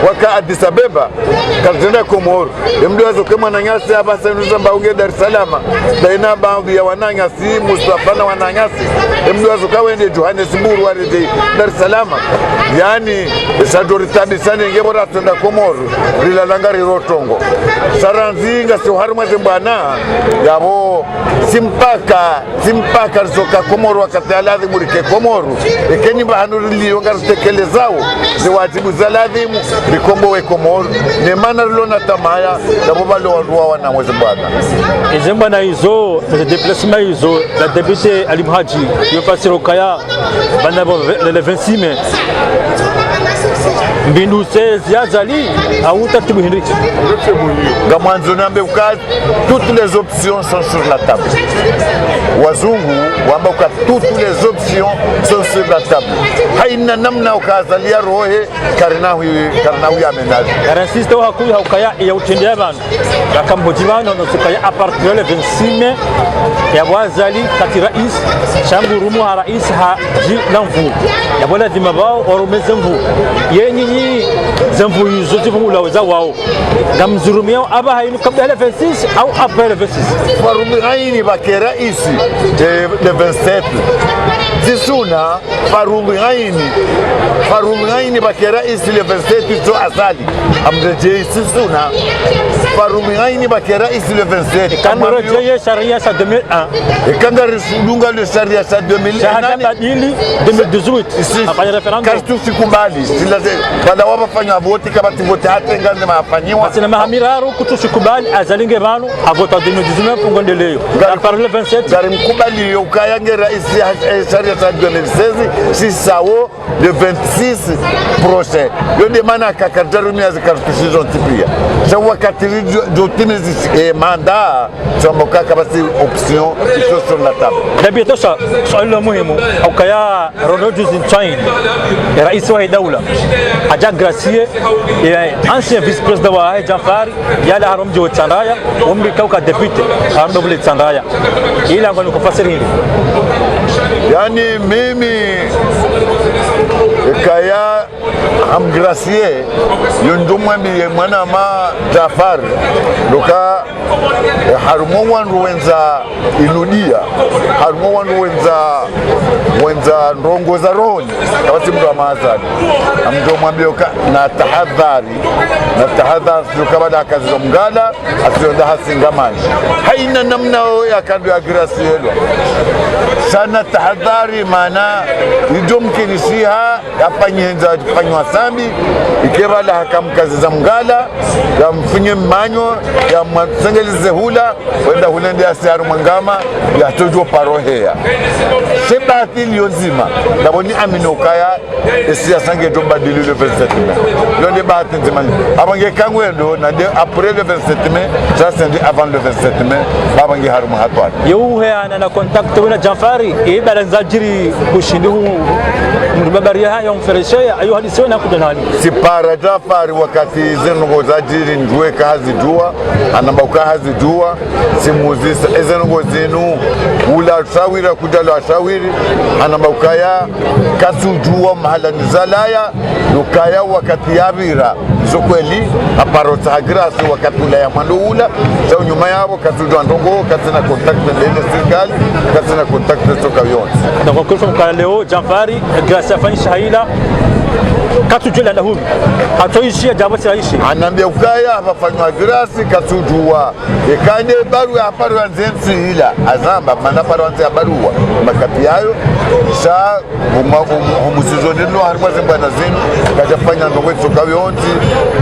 waka Addis Abeba karzenda Komoro emdu wazo kai mananyasi hapa sanuza mbaunge Dar es Salaam daina baadhi ya wananyasi Mustafa na wananyasi emdu wazo kai wende Johannesburg warede Dar es Salaam yani sadoritabi sana ngebora tenda Komoro rilalangari rotongo saranzinga si haruma zembana yabo simpaka risoka Komoro wakati aladhi murike Komoro ekenyi bahanuri liyonga ritekelezao ziwajibu za ladhimu rikombowe Komoro nemana rilona tamaya dabobalo wanduwa wana mwezembana izembana hizo za déplacement hizo la débité Ali Mhaji yofasiro kaya banabo le 26 mai mbindu ziazali hautatibu hindiki gamwanzo nambe ukazi toutes les options sont sur la table wazungu wamba uka toutes les options sont sur la table haina namna ukazalia rohe karinahu ya menaje insiste wa hakuya haukaya ya utendea bana bakambojibana no tukaya a partir le 26 mai ya wazali kati rais shangurumu ha rais ha ji lanvu ya bola dimabao orumezemvu yenyi zemvu hizo zivumula weza wao ngamzurumia aba hainu kabla le 26 au après le 26 farumi haini bakera isi le 27 zisuna farumi haini bakera isi le 27 to asali amreje sisuna farumi haini bakera isi le 27 kamreje sharia sa 2001 kangari dunga le sharia sa 2001 shahada dili 2018 afanya referendum kastu sikubali silaze bala wabafanya voti kama tivote hata ngazi mafanyiwa sina mahamiraru kutusikubali azalinge banu avota 2019 ngondeleyo par le 27 gari mkubali ukayange rais sharia sa 2016 si sawo le 26 prochain yo demana kakadaru ya zikartushizo tipia sa wakati d'optimiser mandat tumoka kama si option sur la table dabito sa swali muhimu ukaya Ronald Zinchain rais wa dawla aja gracier ancien vice-président wa Jafari yala harom jo Tsandaya umbi kauka député harom double Tsandaya ila ngoni kufasiri hili yani mimi kaya amgracier yondumwambi mwana ma Jafari doka harumo wandu wenza inudia harumo wandu wenza ndongo za rohoni kabati mtu wa maazani amdo mwambio na tahadhari kabada kazi za mgala asionda hasingamani haina namna ya kando ya gracielo sana tahadhari maana idomkinisiha yapanyenza fanywa sambi ikebala hakamkazi za mgala ya mfinye manyo ya msengelize hula wenda hulende ya siaru mangama ya tojo parohea sebati lionzima naboni amino kaya esia sange tomba dilu le 27 mai yonde bahati nzima abange kangwendo na de après le 27 mai ça c'est avant le 27 mai babange harumu hatwa yo ana na contact wala Jafari e balanza jiri kushindi hu mbabaria haya mfereshea ayo hadisi na kudanani si para Jafari wakati zengo za jiri njwe kazi jua anambauka hazi jua si muzisa ezengo zenu ula shawira kujalo shawiri anambauka ya kasu jua mahala nizalaya lukaya wakati yabira sokweli aparota agrasi wakati ula ya mandoula za nyuma yabo kasu ndongo katina contact na serikali katina contact na soka yonse donc kwa kwa leo Jafari grâce à Fani Shahila katujula na huyu atoishia jambo saishi anambia ukaya afanywa grasi katujua ekande barua haparu anzensi ila azamba mana paranze ya barua makati yayo sa umusizoni no harimo zembana zenu kajafanya ndongo soka yonse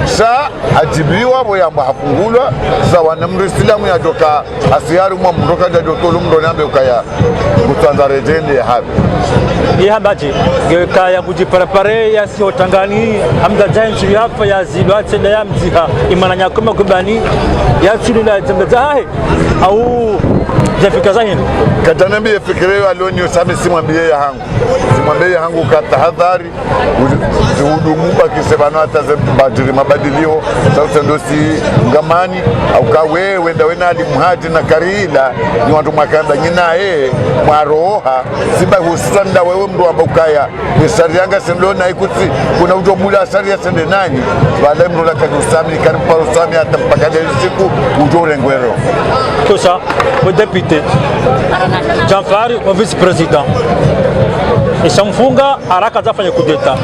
sa ajibiwa boya mahafungulwa sa wanamristilamu ya doka asiyaru mwa mroka da dokolo mndonambe ukaya kutanza rejende habi ihambaje kaya kujiparapare ya si otangani hamda jansu yafa ya zilwa tenda ya mziha imana nyakoma kubani ya tulila tenda hai au jafika zahini katanambi fikireo aloni usabe simwambie ya hangu zimwambie hangu katahadhari zihudumu bakisebana atazabadili mabadilio sasa ndosi ngamani au kawe wenda wena alimhaji na karila ni watu makanda nyinae mwaroha siba husanda wewe mndu ambukaya ni sarianga semlona ikuti kuna ujobula saria sende nani wale mndu lakadusami kanpa usami hata mpaka leo siku ujorengwero Kosa o député Janfari o vice-président isamfunga haraka zafanya kudeta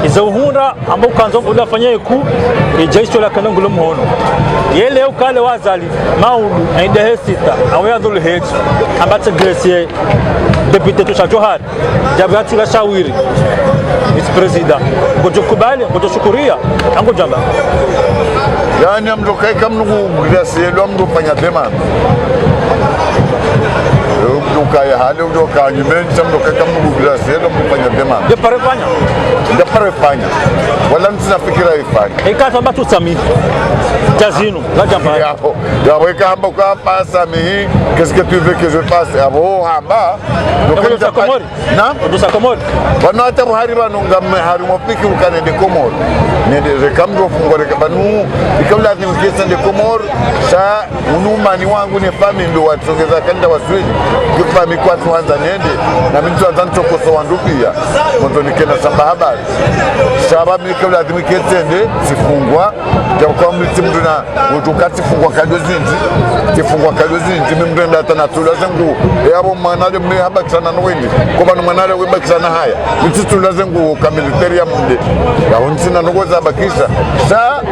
izauhunda ambao kanzo ulafanya iku ijaisho la kana ngulo muhono yele ukale wazali maulu ainde hesita awaya dhul hej ambata Gracie député to Johar jabati la shawiri vice-président ngojokubali ngojoshukuria ango jamba yani amdokai kamnugu Gracie lo amdofanya dema ukaya hali udoka nyumbani samdo kaka Mungu Gracie ndo mfanya dema de parefanya wala msina fikira ifanye ikata batu sami jazino la jamba yapo yapo kamba kwa pasa mi qu'est-ce que tu veux que je fasse abo hamba ndo sa komori na ndo sa komori bano hata muhari bano ngamme hari mopiki ukane de komor ne de kamdo fungore banu ikabla ni mkesa de komor sa unumani wangu ni family ndo watongeza kanda waswili kwa mikwa tuanza nende na mimi tuanza koso wandupia mto nikena samba habari sababu nikabla adimiketende sifungwa kwa mtimdu na utukati fungwa kadozinzi kifungwa kadozinzi mimi ndo ndata tulazangu yabo manale mimi habakisana no wendi kwa bano manale webakisana haya mtu tulazangu ka military ya munde ya onsina nogoza bakisha sa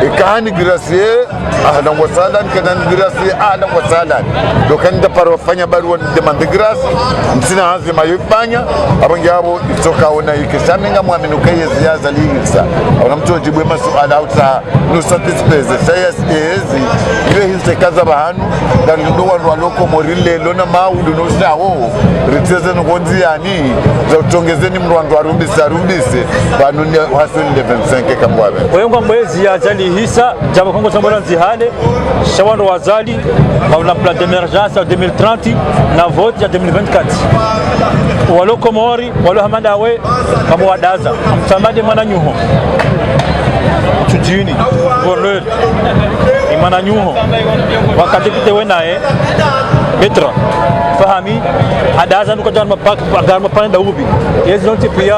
ikani Gracie ahlan wa sahlan kana Gracie ahlan wa sahlan dokanda parofanya barua demande grâce msina hazima yifanya abangabo itoka ona ikishaminga mwaminuka yeziyaza lihisa ona mtu ojibu masuala auta no satisfaise sayesi ile hise kaza bahanu ndando wandu waloko morile lona maudu no shawo riteze no gonzi yani zotongezeni mrwandu arumbise banu ne hasuni 25 kambwabe oyonga mwezi ya zali hisa jabo kongo tambora nzihale shawando wazali na plan d'émergence 2030 na vote ya 2024 walo komori walo hamanda we kama wadaza mtamade mwana nyuho tujini gouverneur imana nyuho wakati pite we nae betra fahami adaza nuko jana mapak agarma panda ubi yezi noti pia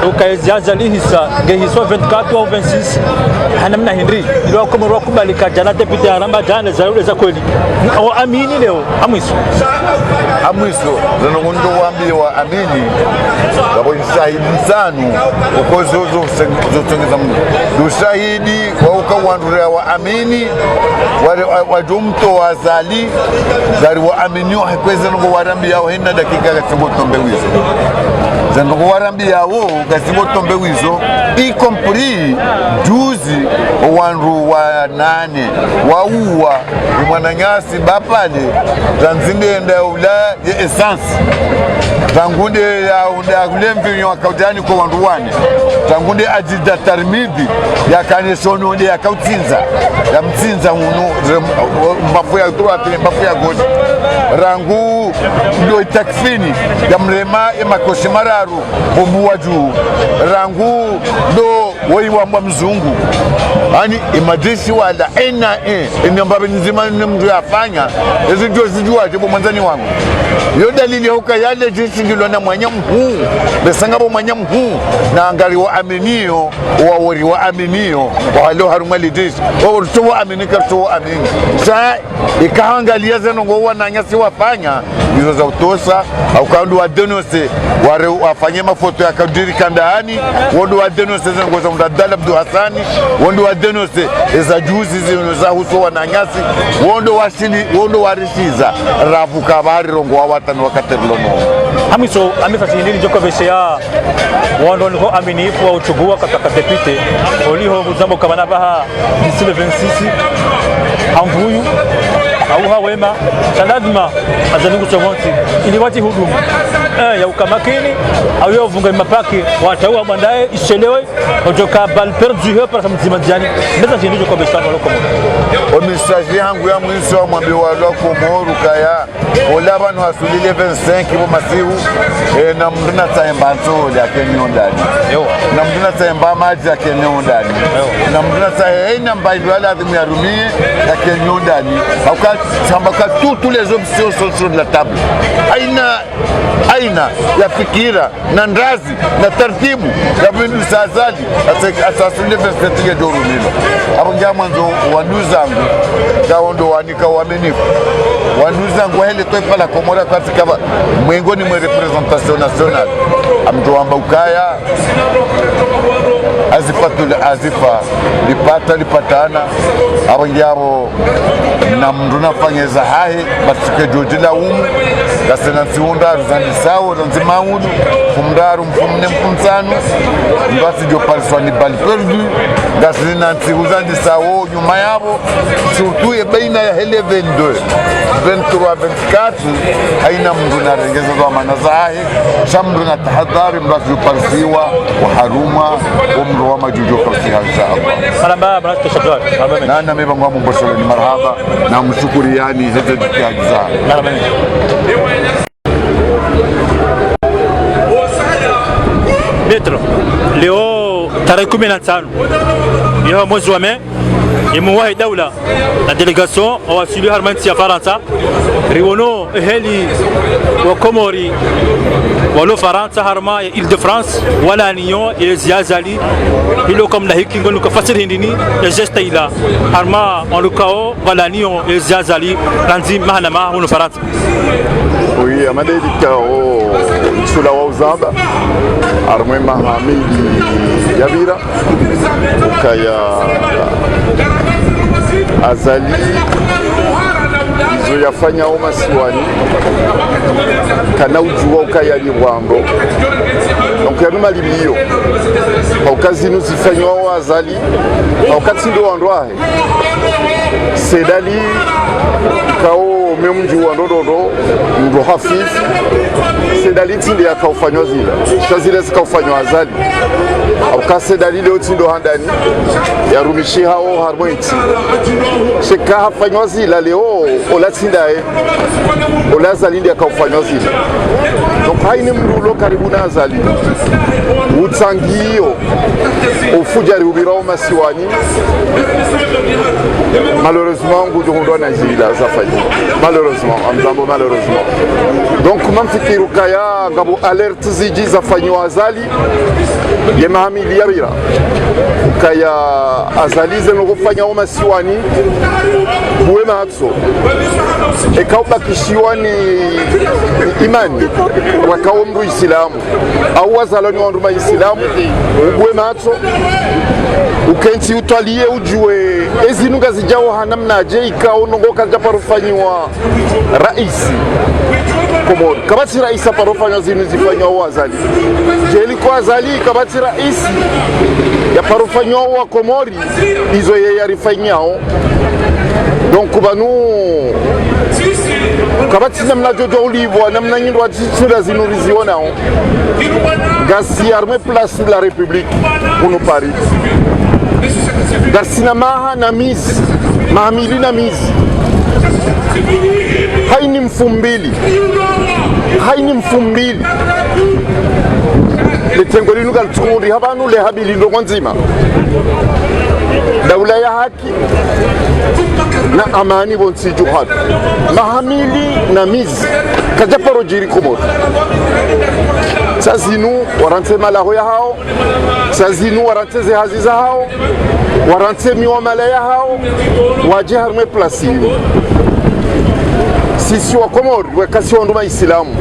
ukaeziaza lihisa gehiso 24 au 26 hanamna Henry ndio kama roho kubalika jana tepite aramba jana za kweli au amini leo amwiso zanondo wambi wa amini ngabo shahidi sanu ukozo zotongeza mungu dushahidi wa ukawandura wa amini wale wajumto wazali zari wa amini kweze ngo warambi yao hena dakika gasibo tombe wizo zango warambi yao gasibo tombe wizo y compris juzi wanru wa nane wauwa mwananyasi bapale tanzinde enda ula ya essence tangunde ya unda kulembi nyo akautani kwa wanru wane tangunde ajida tarmidi ya kanesono ya kautsinza ya mtsinza uno mbafu ya toa pile mbafu ya godi rangu ndo itakfini ya mrema ya makoshi mararu bobuwa juu rangu ndo woi wa mzungu ani imadisi wala inyambabe nzima mtu yafanya hizi ndio zijua jibu mwanzani wangu yo dalili huka yale jinsi ndilo na mwanya mhuu besangabo mwanya mhuu na angali wa aminio wa wori wa aminio wa halo harumali disi wa urtuwa aminika urtuwa amini saa ikahangalia zeno ngowa na nyasi wafanya hizo za utosa au kaundu wa denose wafanye mafoto ya kadiri kandaani wondo wa denose zeno ngoza mdadala Abdu Hasani wondo wa denose eza juzi zino za huso wa nanyasi wondo wa rishiza rafu kabari rongo wa watani wakaterilono amiso amefasini joko vesea wondo niko aminifu wa uchugua kataka depite oliho muzambo kamana baha disi 26 amvuyu au hawema lazima azanungu chongonzi ili wati hudumu ya ukamakini au yo vunga mapaki wataua mwandae ishelewe ojoka bal perdu he para samzima jani ndeza jindu kwa besano lokomo omisaji hangu ya mwisi wa mwambi wa Komoru kaya olaba no asulile 25 bo masihu na mnduna taemba ntoli akenyo ndani na mnduna taemba maji akenyo ndani na mnduna taemba mbaidu ala adhimu ya rumie akenyo ndani sambaka tous les options sont sur la table aina ya fikira na ndazi na taratibu ya bindu sazali asasulile 25 ya dorumilo hapo ngia mwanzo wanuzangu kaondo wanika uaminifu wanuzangu hele toifa la Komora katika mwengoni mwe representation nationale amtoamba ukaya azifa lipatana abo ngiabo na mndu nafanyeza hahe batike jojila umu gasena nsiunda ruzandisawo zanzimaudu kumdaru mfumne mpunzanu mbasi jo pariswa ni bali perdu gasena nsiuzandisawo nyuma yabo surtout e baina ya hele 22 23 24 haina mndu na rengeza za manazahe shamdu na tahadhari mbasi jo parisiwa wa haruma umru wa majujo parisiha inshallah salamba baraka shabab na na mebangu amu mbosole ni marhaba na mshukuri yani heze dikiagiza Metro leo tarehe 15 ya mwezi wa Mei imewahi daula na delegation awasili harmanti ya Faransa riwono heli wa Komori walo Faransa harma ya Ile-de-France wala niyo ya ziazali hilo kama hiki ngono kafasiri hindini ya gesta ila harma onukao wala niyo ya ziazali ranzi mahana ma hono Faransa. Oui, amadeli kao sula wauzaba armwe mahamidi yabira ukaya azali izo yafanya omasiwani kana ujuwa ukayali wambo donc yanuma libiyo aukazi nuzifanywa wa azali aukati ndo wandwahe sedali kao memju wandododo ndo hafifu sedali tinde yakaufanywa zile zikaufanywa azali aukase dalile utindo handani yarumishi hao harmoiti sheka hafanywa zila leo olatindae olazalindi yakaufanywa zila donc haini mrulo karibu na azali utangio ufujari ubirao masiwani malheureusement ngujuhundo na zila zafanya malheureusement amzambo malheureusement donc mamfikiru kaya ngabo alerte ziji zafanywa azali yemahamili yabira kaya azalize no kufanya omasiwani buwe matso ekauba kishiwani imani wakao mru islamu au wazaloni wa nduma islamu buwe matso ukenti utwalie ujue ezinuga zijao hanamna je ikao nongoka japarufanywa raisi Komori kabati raisi aparufanywa zinu zifanywa wazali jeli kwa azali kabati raisi ya parufanywa wa Komori izo ye yarifanyao donc banu kabati namna jojo ulivwa namna nyindwa tsira zinuriziona gasi arme place de la République pour Paris garsina maha na mizi mahamili na mizi haini mfumbili litengo linu galtundi habanu le habili ndo nzima daula ya haki na amani bonsi juhad mahamili na mizi kajaparo jiri Komori sazinu warante malaho ya hao sazinu warante zehaziza hao warante miwamala ya hao waje harme plasi sisi wa Komori wekasi wa nduma islamu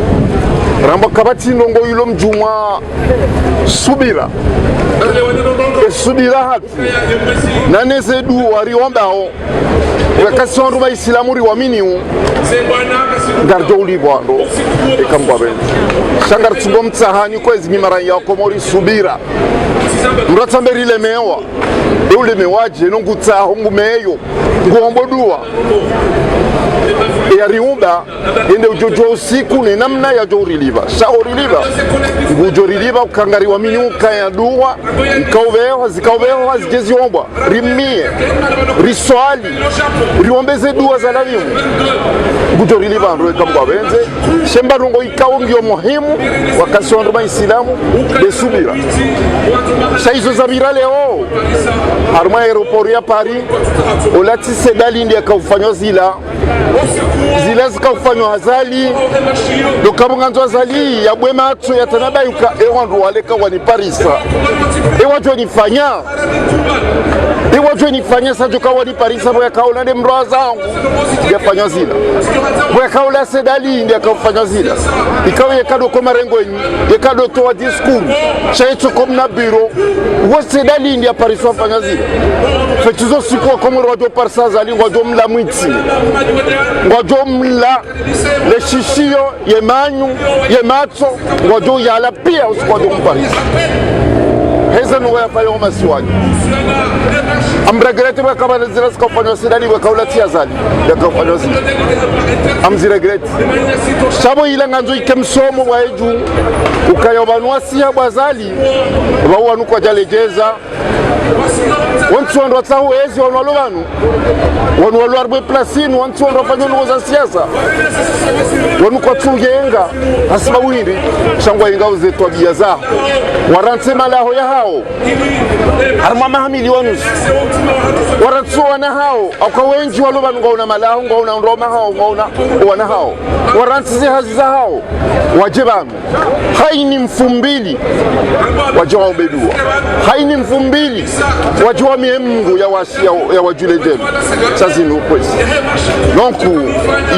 rambo kabati ndongo yulo mjumwa subira hatu naneze du wariwambao wekasi wa nduma islamu riwaminiu gardo ulibwando ekambwa benzi shangar tsugo mtsahani kwezi mimara ya Komori subira Mratamberi lemewa ule mewaje nongutsaho ngumeyo ngombodua ya riumba ende ujojo usiku ni namna ya joriliva shaoriliva ngujoriliva ukangariwa minyuka ya dua zikauveho zigeziombwa rimie riswali riombeze dua za lavimu ngujoriliva ndo ekamgwa benze shemba rungo ikawo ngio muhimu wakasi wa nduma isilamu besubira shaizo zabira leo harma aeroport ya Paris olati sedali ndi akaufanywa zila zikaufanywa hazali dokamunganzo hazali ya bwema atu ya tanabayuka ewandu waleka wani Parisa ewajwe nifanya sajoka wani Parisa bwa kaula de mroa zangu yafanywa zila bwa kaula sedali ndi akaufanywa zila ikawe yekado koma rengweni yekado toa diskuru shaito komna biro wa sedali ndi ya Parisa wafanywa zila fetuzo siku wa komoro wajo Parisa zali wajo mla mwiti wajo mla le shishio yemanyu yematso wajo yala pia usiku wajo Parisa heza nuwa ya fayo masiwani amregrete wa kama zira zikafanywa sedali wa kaula tia zali yakafanywa zila amziregrete shabo ila nganzo ikemsomo wa eju ukayobanwa siya bazali wawanu kwa jalejeza wantu wandu watahu ezi wanwalobanu wanwalu arbe plasini wantu wandu wafanya nuko za siasa wanu kwa tungenga hasiba windi shangwa inga uzetu wabia zaho warante malaho ya hao harma mahamili wanusu warantu wana hao auka wenji walobanu ngauna malaho ngauna ndoma hao ngauna wana hao warante zihazi za hao wajibanu haini mfumbili wajiwa ubedua haini mfumbili wajiwa miemgu ya wajule jenu chazinu ukwezi nonku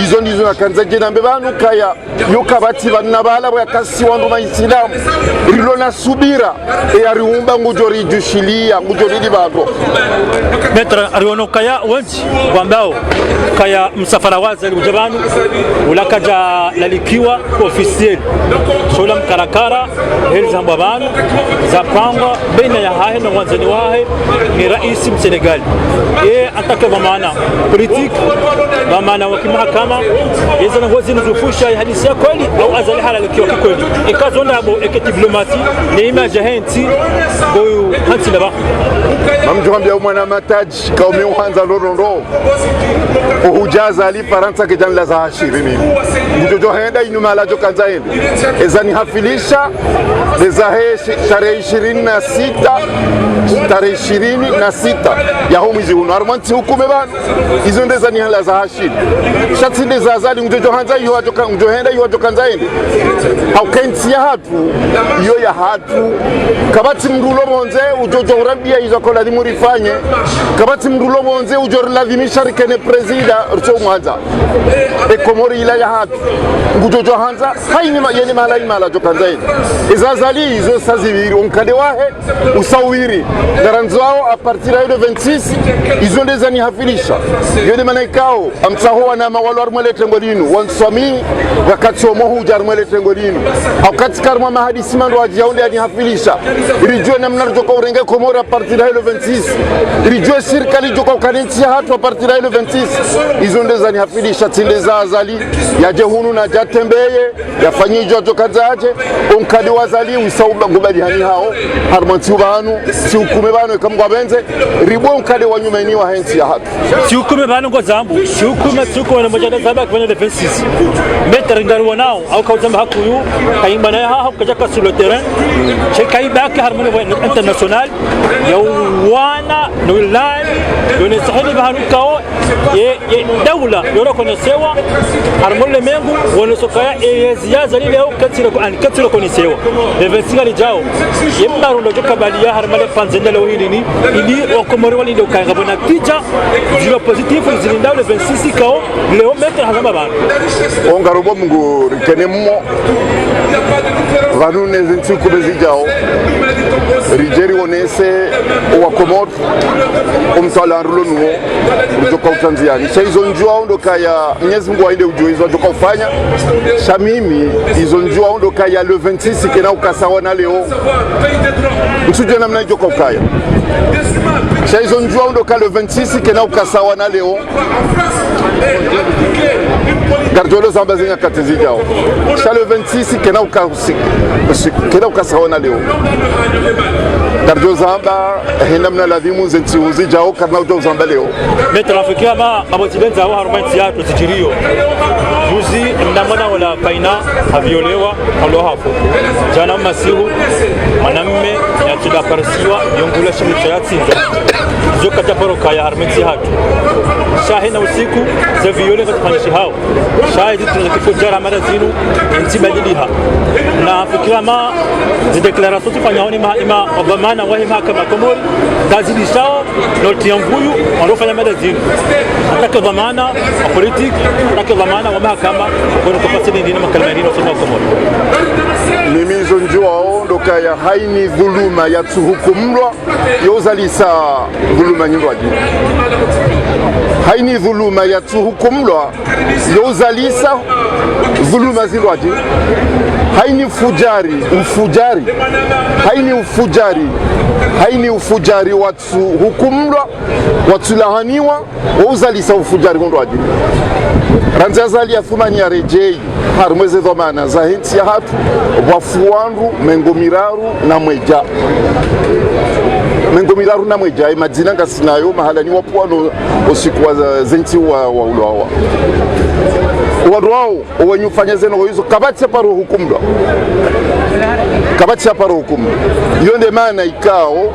izo ndizo nakanza jena mbebanu kaya yuka bati banabala wa kasi wandu maisilamu rilo na subira ya riumba ngujori jushilia ngujori libado metra ariono kaya wenji wambao kaya msafara waza ujabanu ulakaja lalikiwa ofisieli shola mkarakara heli zambwa banu za pangwa baina ya hahe na wanzani wahe ni raisi msenegali atake bamana politik bamana wakimahakama yeza na ngozi nuzufusha ya hadisi ya kweli au azali halalikiwa kikweli ikazonda abo eke diplomati ni imaja henti boyu hansi laba mamjwambia umwana mataji kaume uhanza lorondo uhujaza ali paranta kijani za hashirini mjojo henda inumala jo kanza henda ezani hafilisha lezahe tarehe 26 ya mwezi huu armanti hukume bana izo ndeza ni hala za hashini shati ndeza azali mjojo hanza iyo ajoka mjojo henda iyo ajoka kanza henda au kenti ya hatu iyo ya hatu kabati mrulo bonze ujojo urambia izo kola limurifanye kabati mrulo bonze ujor lazimisha rikene presida rcho mwanza ekomori ila ya hatu ngujojo hanza haini yeni mala imala jo kanza henda izazali izo saziviri onkade wahe usawiri daranzwao a partir de 26 izo ndeza ni hafilisha yoni manaikao amsaho wana mawalo armele tengolinu wanswami wakati omohu ujarmele tengolinu au katika arma mahadisi mando wajiaunde ni hafilisha irijue namna joka urenge komora a partir de 26 irijue serikali joka kanenti ya hatu a partir de 26 izo ndeza ni hafilisha tindeza azali ya jehunu na jatembeye yafanyijo joka zaje onkade wazali usauba ngubali hani hao harmanti ubanu si ukume banu ikamgwa benze ribo onkade wanyumeni wa henti ya hatu si ukume banu ngo zambu si ukume wana mojada zaba kwa de 26 metre ngaruwa nao au kauzamba hakuyu kaimba na haho kajaka sur le terrain chekai baki harmoni international ya wana nulani yone sahili bahanu kao ye dawla yoro konesewa harmoni mengu wono sokaya ziyaza leo katira konesewa de 26 lijao yembaru ndo kabali ya harmoni panzenda leo hili ili okomori wali ndo kanga bona tija zero positif zilinda le 26 kao leo metre hazamba bana ongarobo mungu kenemo vanune zintu kubezijao rijeri onese wa Komoro umtala rulo nuo kutoka Tanzania hizo njua ondoka ya Mwenyezi Mungu aende ujue hizo ndoka ufanya shamimi hizo njua ondoka ya le 26 kena ukasawa na leo msuje namna hiyo kwa ukaya hizo njua ondoka le 26 kena ukasawa na leo Gardolo zamba zinga katezi jao le 26 kena ukasawa na leo Gardolo zamba hinamna ladhimu zenti uzi jao karna ujo zamba leo metrafikia ma abotibenza wa harumenti ya tuzijirio juzi mnamwana wala paina haviolewa alo hafu jana masihu mwanamme ya tudaparisiwa yongula shimisho ya tsinza zoka japaro kaya harumenti hatu shahina usiku za viole katufanyishi hao shahidi tunakifujara mara zinu intibadiliha na fikira ma zideklarasyon tufanyahoni ima obamana wahi mahakama Komori dazili shao notiambuyu wanofanya mara zinu atake dhamana wa politiki atake dhamana wa mahakama kwa kupasini ndini makalmarino soma Komori nimizo njua ondoka ya haini dhuluma ya tuhukumlwa yozalisa dhuluma nyindwaji haini dhuluma ya tuhukumlwa yozalisa dhuluma zindwaji haini ufujari watu hukumlwa watu lahaniwa wozalisa ufujari ngondwaji ranzazali ya thumani ya rejei harumweze dhamana za henti ya hatu wafuanru mengomiraru na mweja imadzina ngasinayo mahala ni wapuano usiku wa zenti wa ulawa wadwao wenye ufanya zeno hizo kabati paro hukumla yonde maana ikao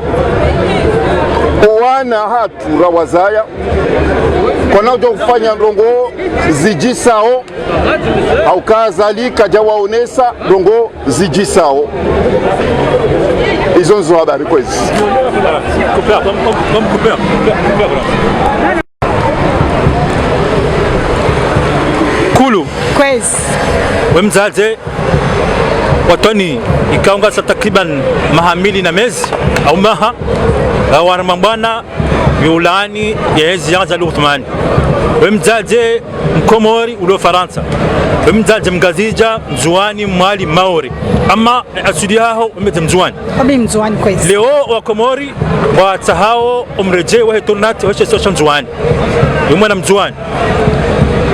owana hatu rawazaya kwa nauja kufanya ndongo zijisao au kazali kaja waonesa ndongo zijisao hizo nzo habari kwezi kulu kwezi wemzaze watoni ikaunga sa takriban mahamili na mezi au maha warmambwana viulani ya hezi yanza luthmani wemzaze Mkomori ulo Faransa wemzaze Mgazija Mzuani Mwali Maori ama asudi hao mzwani kwezi leo wa Komori wa tahao umreje wa turnati wa session mzwani mwana mzwani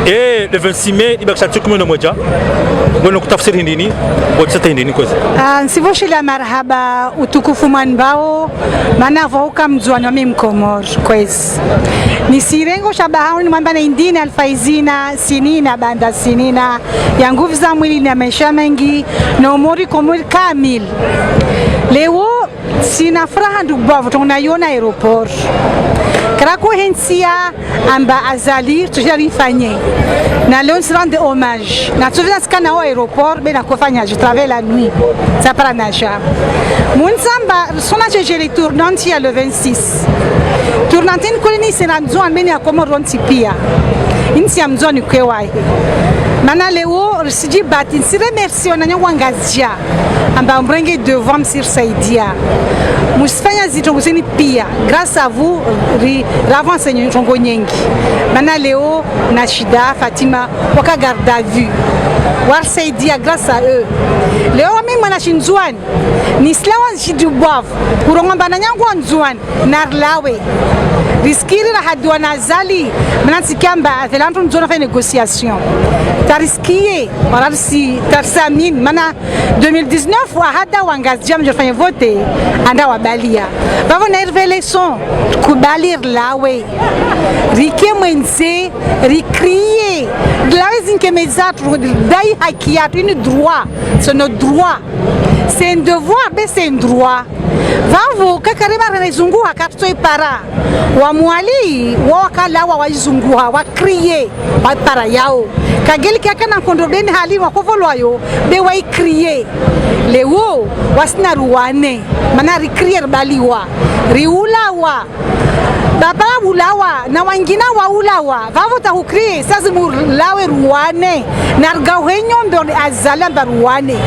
le 26 mai ibakisha tukumeno moja ngono kutafsiri ndini botsata ndini kwezi nsivoshila marhaba utukufu mwanbao maana voka mzwani wa Mkomori kwezi ni sirengo shabahauni ni mwamba na indini alfaizina sinina banda sinina ya nguvu za mwili na maisha mengi na umori Komori kamil leo sina furaha ndubavu tunaiona aeroport Krako hensia amba azali tujarifanye na leo se rendre hommage na tuvina skana au aéroport bena kufanya je travaille la nuit ça para naja munsamba sona je tournante ya le 26 tournante kolini sina mzoni beni ya Komoro ntipia insi ya mzoni kwewai mana leo siji batin si remercie na nyangazia amba mbrenge devant Msir Saidia musifanya zitongozeni pia grâce à vous ravance nyongo nyengi mana leo na shida Fatima waka garde à vue war Saidia grâce à eux leo mimi mwana shinzwani ni slawa shidubav kurongamba na nyango nzwani narlawe riskiri la hadwa nazali manati kamba avelanto nzona fa négociation tariskie warasi tarsamin mana 2019 wa hada wangazia mjofanya vote anda wabalia bavo na révélation kubalir lawe rike mwenze rikrier lawe zinke mezatru dai hakiatu ini droit c'est notre droit c'est un devoir mais c'est un droit vavo kakariba rezunguha katoi para wa mwali wakala wa wazunguha wa krier wa para yao kageli kakana kondodeni hali wa kovolwayo be wa krier lewo wasna ruwane mana rikrier baliwa riulawa baba ulawa na wangina wa ulawa vavo ta hukrie sasa mulawe ruwane narga henyombe azala baruwane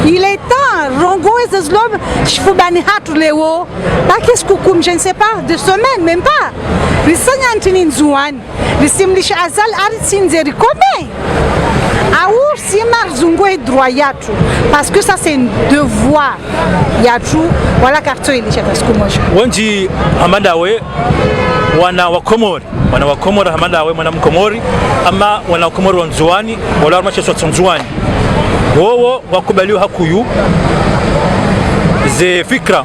il est temps rongo et zlob shfubani hatu leo bakis kukum je ne sais pas 2 semaines même pas risanya antini nzuani risimlisha azal aritsinzeri kome aur simar zungo et droit yatu parce que ça c'est un devoir yatu wala karto ilisha taskumoja wenji Hamadawe wana wakomori Hamadawe mwana mkomori ama wana wakomori wa nzuani wala warumasheswa nzuani wowo wakubaliwa hakuyu ze fikra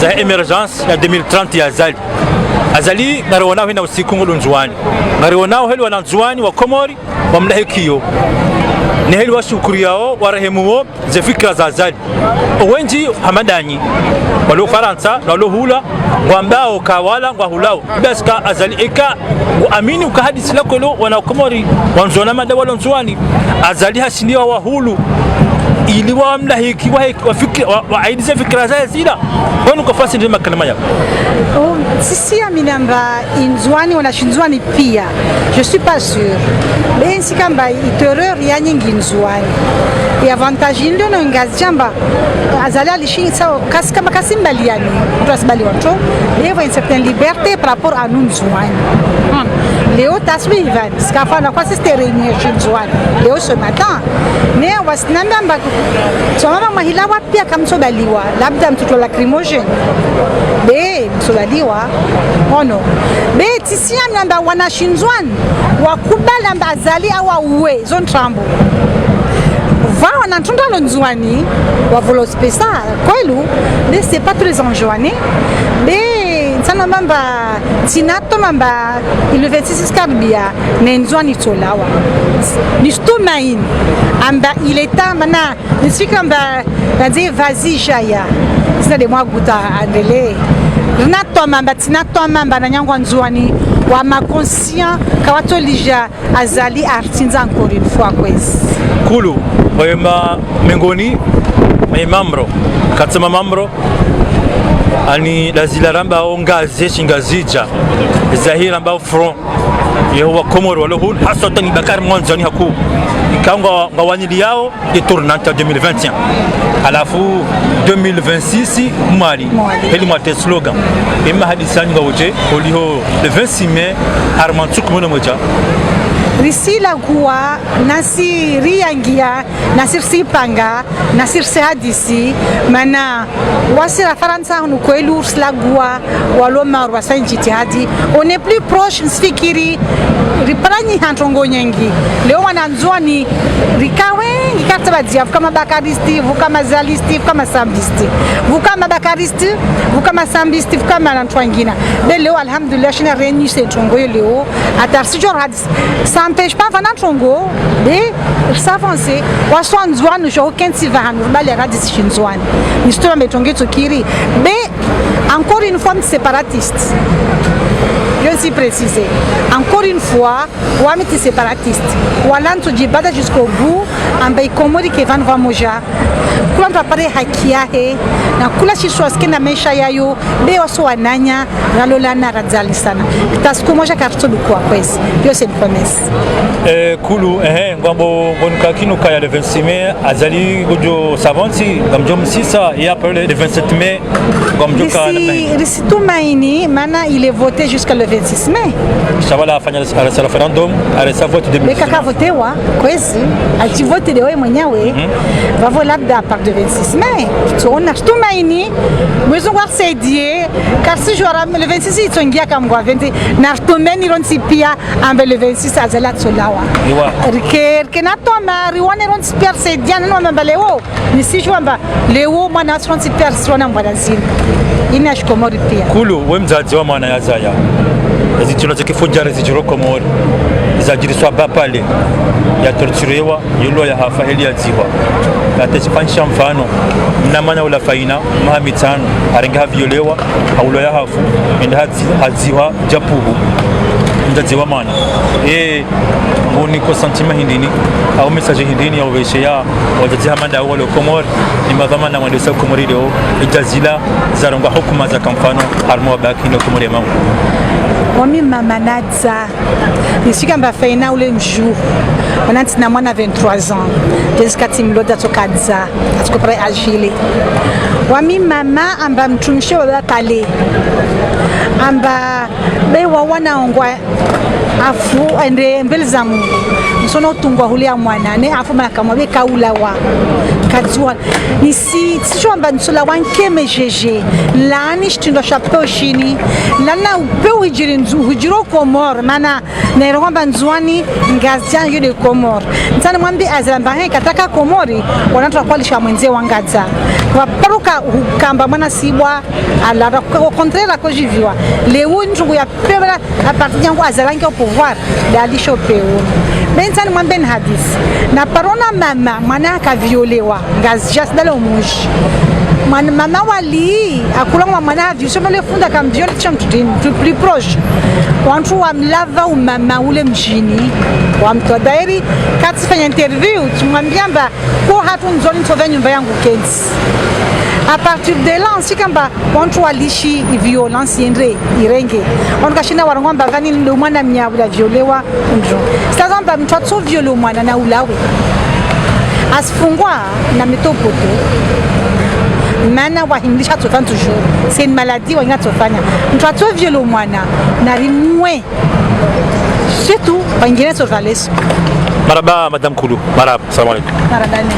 za emergence ya 2030 ya azali naronao hina usiku ngulu nzuani naronao heli wana nzuani wakomori wamlahikiyo ni heli washukuri yao warahemuo ze fikra za azali wenji Hamadanyi walo Faransa walo hula ngwambao kawala ngwahulao beska azali eka uamini ukahadisi lako lo wana komori wanzona mada walo nzuani azali hashindiwa wahulu ili wamlahiki wa fikra wa aidize fikra za zila wanu kafasi ndio makalama yao sisi aminamba inzwani wanashinzwani pia je suis pas sûr bensi kamba iterreur ya nyingi nzwani et avantage ndio no ngazjamba azali alishinza kasi kama kasimbaliani tuasibali watu leo une certaine liberté par rapport à nous nzwani Léo taswivan skafana kwa sister réunion nzwani leo ce matin mais wasinamba somama mahila wapia kamsobaliwa labda mtoto lacrimogène be msobaliwa ono be tisia namba wanashinzwani wakubala mbazali awa uwe zone trambo va on entend dans nzwani wa volo spécial kwelu mais c'est pas très enjoiné be sana mamba tinato mamba le 26 karbia nenzwani tolawa nistumain amba il est temps mana nisikamba dire vas-y Jaya c'est de moi guta andele nato mamba tinato mamba na nyangwa nzwani wa makonscient kawatolija azali artinza encore une fois kwezi kulu wema mengoni memamro katsema mamro ani lazila ramba ongaze shingazija zahira ambao front yeho komoro walo hul hasatan bakar mwanzani haku ikanga ngawanyili yao de tournante 2021 alafu 2026 mali heli mwate slogan ema hadisani ngawoje oliho le 26 mai armantuk mono moja risila kuwa nasi riangia nasir sipanga nasir hadisi mana wasira Faransa nous kwelu slagua walo marwa sanjitihadi on est plus proche sfikiri riprani hantongo nyengi leo wananzwani rikawe ikatabadia kama bakaristi kama zalisti kama sambisti kama bakaristi kama sambisti kama nantwangina leo alhamdulillah shina réuni ce tongo leo atarsi jor hadis ça empêche pas vanantongo de s'avancer waswanzwani jo kensivano bale hadis shinzwani nistora metongeto kiri mais encore une fois séparatiste je suis précisé encore une fois wamiti séparatiste walanto jibada jusqu'au bout ambaye komori ke van vamoja kula mpapare haki yake na kula shishwaske na maisha yayo be waso wananya nalolana radzali sana tasikumoja kartodu kwa kwezi hiyo c'est une promesse kulu ngwambo ngonka kinu kaya le 26 mai azali gojo savanti ngamjo msisa et après le 27 mai ngamjo kana risitu maini mana il est voté jusqu'à le 26 mai shabala afanya referendum aresa vote 2019 kaka voté wa kwezi ati vote leo mwenyewe va labda par de 26 mai tuona tumaini mwezo wa sedie kasi jora le 26 itongia kamwa 20 na tumeni ronsi pia ambe le 26 azala tsolawa rike na toma rione ronsi pia sedia no mamba leo ni si jwamba leo mwana ronsi pia sona mwanazini ina shikomori pia kulu wemzazi wa mwana yazaya ezitino zekifunjara zijiro komori zajiriswa bapale ya torturewa yulo ya hafa heli ya ziwa atasifanisha mfano mnamanya ula faina mahamitano arenga violewa aulo ya hafu enda haziwa japubu mzazi wa mwana ngoni ko sentiment hindini au message hindini au veshia wazazi hamanda wale Komor ni madhamana wale sa Komori leo ijazila zaronga hukuma za kamfano harmo baki no Komori mama wami mama nadza nisika mba faina ule mjou wanati na mwana 23 ans jusqu'à timloda tokadza atukopre agile wami mama amba mtumisho wa kale amba bewa wanaongwa afu ende mbele za Mungu msono utungwa hulia mwana ne afu malakamwabe kaulawa kadzwa nisi tshomba nsola wankeme jeje lani shtindo chapeau chini lana upe hujiro Komor mana nairomba nzwani ngazia yule Komor ntana mwambi azamba kataka Komori wanatoa kwalisha mwenzie wangaza waparuka ukamba mwana sibwa ala au contraire ko jiviwa leo njungu ya pebra a partir yangu azalangi au pouvoir dalisho peu benzani mwamben hadith na parona mama mwana akaviolewa ngazia dalo muji mama wali akula mwana viu sema le funda kambiole chamtudini plus proche wantu wa mlava umama ule mjini wa mtodairi katifanya interview tumwambia mba kwa hatu nzoni nsova nyumba yangu kensi a partir de là nsikamba wantu walishi violence yendre irenge wantu kashina warangomba vani ndo mwana mnyabula violewa njo sasa mba mtu atso viole mwana na ulawe asfungwa na metopoto mana wahindisha tofanya toujours c'est une maladie wa ingatofanya mtu atso viole mwana na rimwe c'est tout wengine sovales maraba madame Kulu maraba, assalamu alaykum. Marabani.